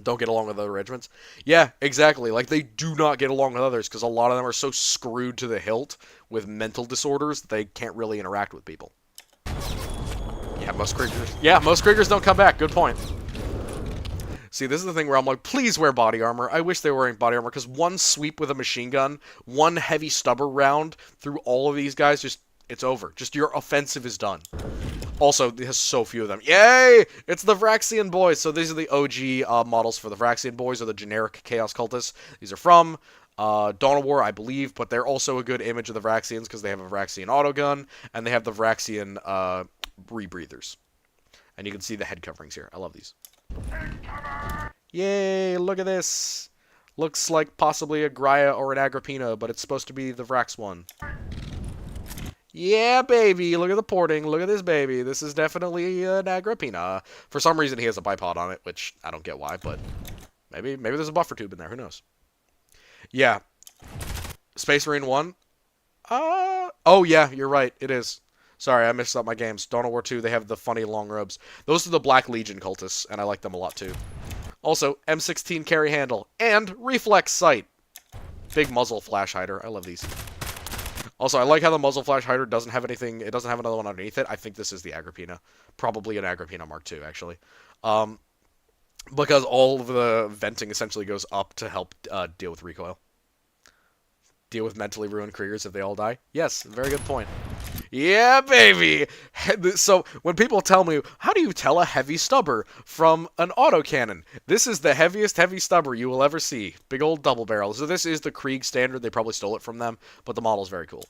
Don't get along with other regiments. Yeah, exactly. Like, they do not get along with others because a lot of them are so screwed to the hilt with mental disorders that they can't really interact with people. Yeah, most Kriegers don't come back. Good point. See, this is the thing where I'm like, please wear body armor. I wish they were wearing body armor, because one sweep with a machine gun, one heavy stubber round through all of these guys, just, it's over. Just your offensive is done. Also, there's so few of them. Yay! It's the Vraxian boys. So these are the OG models for the Vraxian boys, or the generic Chaos Cultists. These are from Dawn of War, I believe, but they're also a good image of the Vraxians, because they have a Vraxian autogun, and they have the Vraxian rebreathers. And you can see the head coverings here. I love these. Yay, look at this. Looks like possibly a Graia or an Agrippina, but it's supposed to be the Vrax one. Yeah, baby, look at the porting. Look at this baby. This is definitely an Agrippina. For some reason, he has a bipod on it, which I don't get why, but maybe there's a buffer tube in there. Who knows? Yeah. Space Marine 1? Oh, yeah, you're right. It is. Sorry, I mixed up my games. Dawn of War 2, they have the funny long robes. Those are the Black Legion cultists, and I like them a lot too. Also, M16 carry handle, and reflex sight. Big muzzle flash hider. I love these. Also, I like how the muzzle flash hider doesn't have anything, it doesn't have another one underneath it. I think this is the Agrippina. Probably an Agrippina Mark II, actually. Because all of the venting essentially goes up to help deal with recoil. Deal with mentally ruined Kriegers if they all die? Yes, very good point. Yeah, baby! So, when people tell me, how do you tell a heavy stubber from an autocannon? This is the heaviest heavy stubber you will ever see. Big old double barrel. So this is the Krieg standard. They probably stole it from them, but the model's very cool.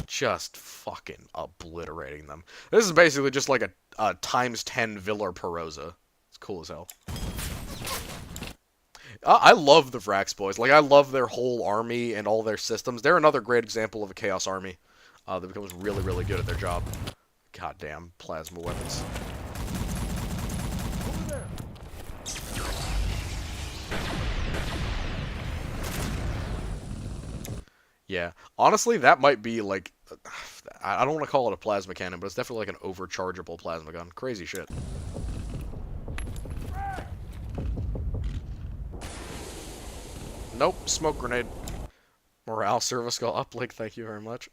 Just fucking obliterating them. This is basically just like a times 10 Villor Perosa. It's cool as hell. I love the Vrax boys. Like, I love their whole army and all their systems. They're another great example of a Chaos army that becomes really, really good at their job. Goddamn plasma weapons. Yeah, honestly, that might be like, I don't want to call it a plasma cannon, but it's definitely like an overchargeable plasma gun. Crazy shit. Nope, smoke grenade. Morale service skull uplink, thank you very much.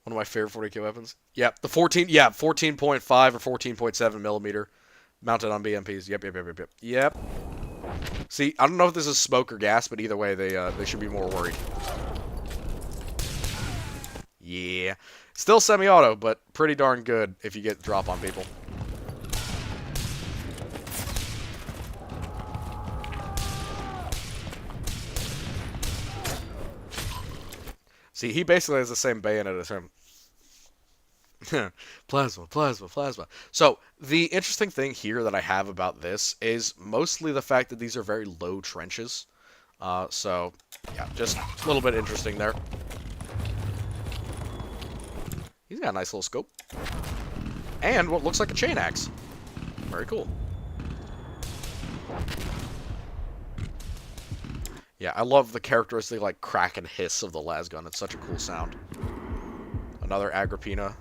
One of my favorite 40k weapons. Yep, the 14.5 or 14.7 millimeter mounted on BMPs. Yep. See, I don't know if this is smoke or gas, but either way, they should be more worried. Yeah. Still semi-auto, but pretty darn good if you get drop on people. See, he basically has the same bayonet as him. Plasma. So, the interesting thing here that I have about this is mostly the fact that these are very low trenches. So, yeah, just a little bit interesting there. He's got a nice little scope. And what looks like a chain axe. Very cool. Yeah, I love the characteristic, like, crack and hiss of the las gun. It's such a cool sound. Another Agrippina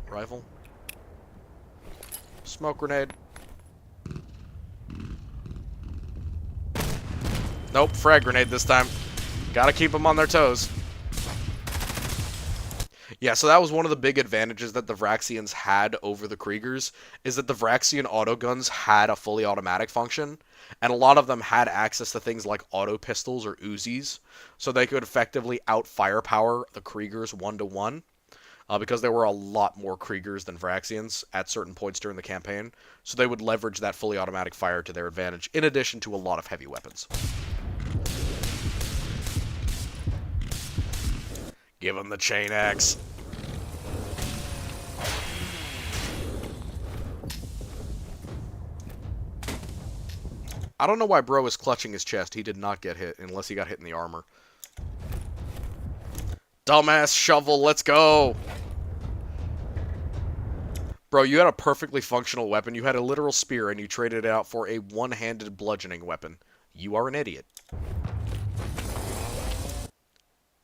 rifle. Smoke grenade. Nope, frag grenade this time. Gotta keep them on their toes. Yeah, so that was one of the big advantages that the Vraxians had over the Kriegers, is that the Vraxian autoguns had a fully automatic function, and a lot of them had access to things like auto pistols or Uzis, so they could effectively out-firepower the Kriegers 1-to-1, because there were a lot more Kriegers than Vraxians at certain points during the campaign, so they would leverage that fully automatic fire to their advantage, in addition to a lot of heavy weapons. Give him the chain axe. I don't know why bro is clutching his chest. He did not get hit, unless he got hit in the armor. Dumbass shovel, let's go! Bro, you had a perfectly functional weapon. You had a literal spear, and you traded it out for a one-handed bludgeoning weapon. You are an idiot.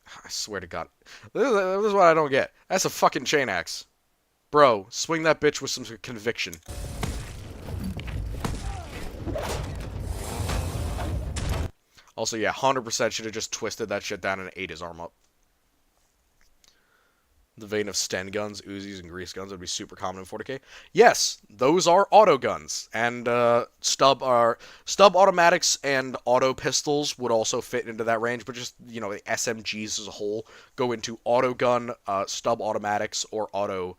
I swear to God. This is what I don't get. That's a fucking chain axe. Bro, swing that bitch with some conviction. Also, yeah, 100% should have just twisted that shit down and ate his arm up. The vein of Sten guns, Uzis, and grease guns would be super common in 40k. Yes, those are auto guns, and stub automatics and auto pistols would also fit into that range. But just, you know, the SMGs as a whole go into auto gun, stub automatics, or auto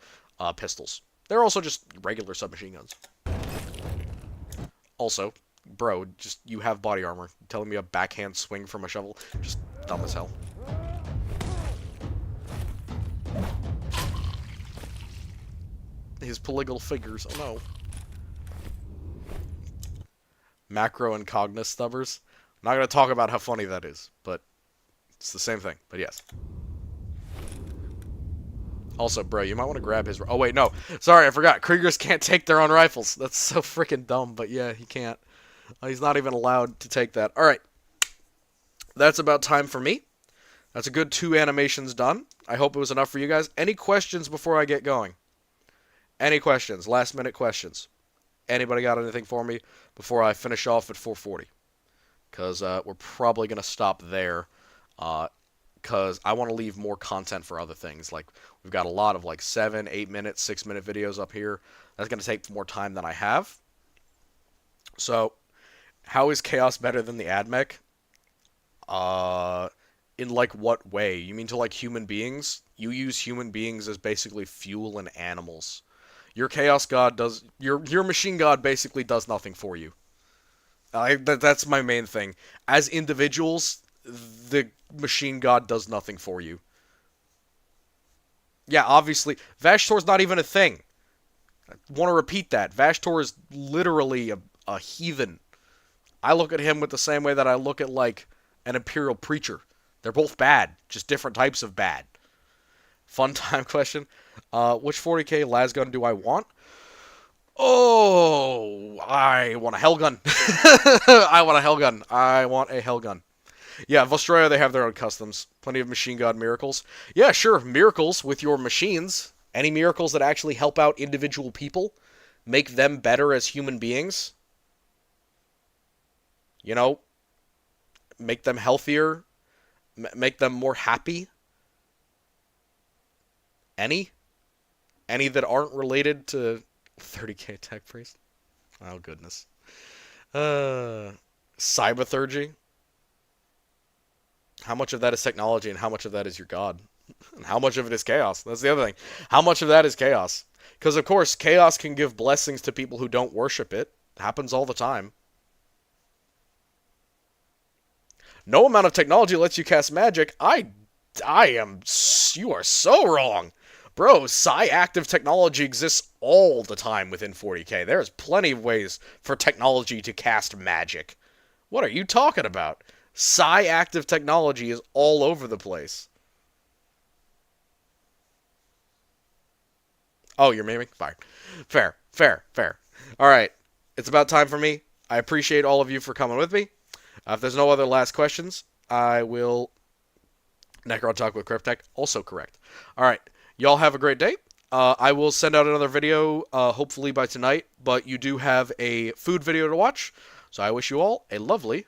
pistols. They're also just regular submachine guns. Also, bro, just you have body armor. Telling me a backhand swing from a shovel, just dumb as hell. His polygonal figures. Oh no. Macro and Cognis stubbers. I'm not going to talk about how funny that is, but it's the same thing. But yes. Also, bro, you might want to grab his... Oh, wait, no. Sorry, I forgot. Kriegers can't take their own rifles. That's so freaking dumb, but yeah, he can't. He's not even allowed to take that. Alright. That's about time for me. That's a good 2 animations done. I hope it was enough for you guys. Any questions before I get going? Any questions? Last minute questions? Anybody got anything for me before I finish off at 4:40? Because we're probably going to stop there. Because I want to leave more content for other things. Like, we've got a lot of like 7, 8 minute, 6 minute videos up here. That's going to take more time than I have. So, how is Chaos better than the AdMech? In like what way? You mean to like human beings? You use human beings as basically fuel and animals. Your Chaos God does... Your Machine God basically does nothing for you. That's my main thing. As individuals, the Machine God does nothing for you. Yeah, obviously, Vashtor's not even a thing. I want to repeat that. Vashtor is literally a heathen. I look at him with the same way that I look at, like, an Imperial Preacher. They're both bad, just different types of bad. Fun time question. Which 40k lasgun do I want? Oh, I want a Hellgun. I want a Hellgun. I want a Hellgun. Yeah, Vostroya, they have their own customs. Plenty of machine god miracles. Yeah, sure, miracles with your machines. Any miracles that actually help out individual people, make them better as human beings. You know, make them healthier, make them more happy. Any that aren't related to 30k tech priest. Oh goodness. Cyberthurgy. How much of that is technology and how much of that is your god? And how much of it is chaos? That's the other thing. How much of that is chaos? Because, of course, chaos can give blessings to people who don't worship it. It happens all the time. No amount of technology lets you cast magic. You are so wrong. Bro, psi-active technology exists all the time within 40k. There's plenty of ways for technology to cast magic. What are you talking about? Psi-active technology is all over the place. Oh, you're memeing? Fine. Fair. Alright. It's about time for me. I appreciate all of you for coming with me. If there's no other last questions, I will... Necron Talk with Cryptech, also correct. Alright. Y'all have a great day. I will send out another video, hopefully by tonight, but you do have a food video to watch. So I wish you all a lovely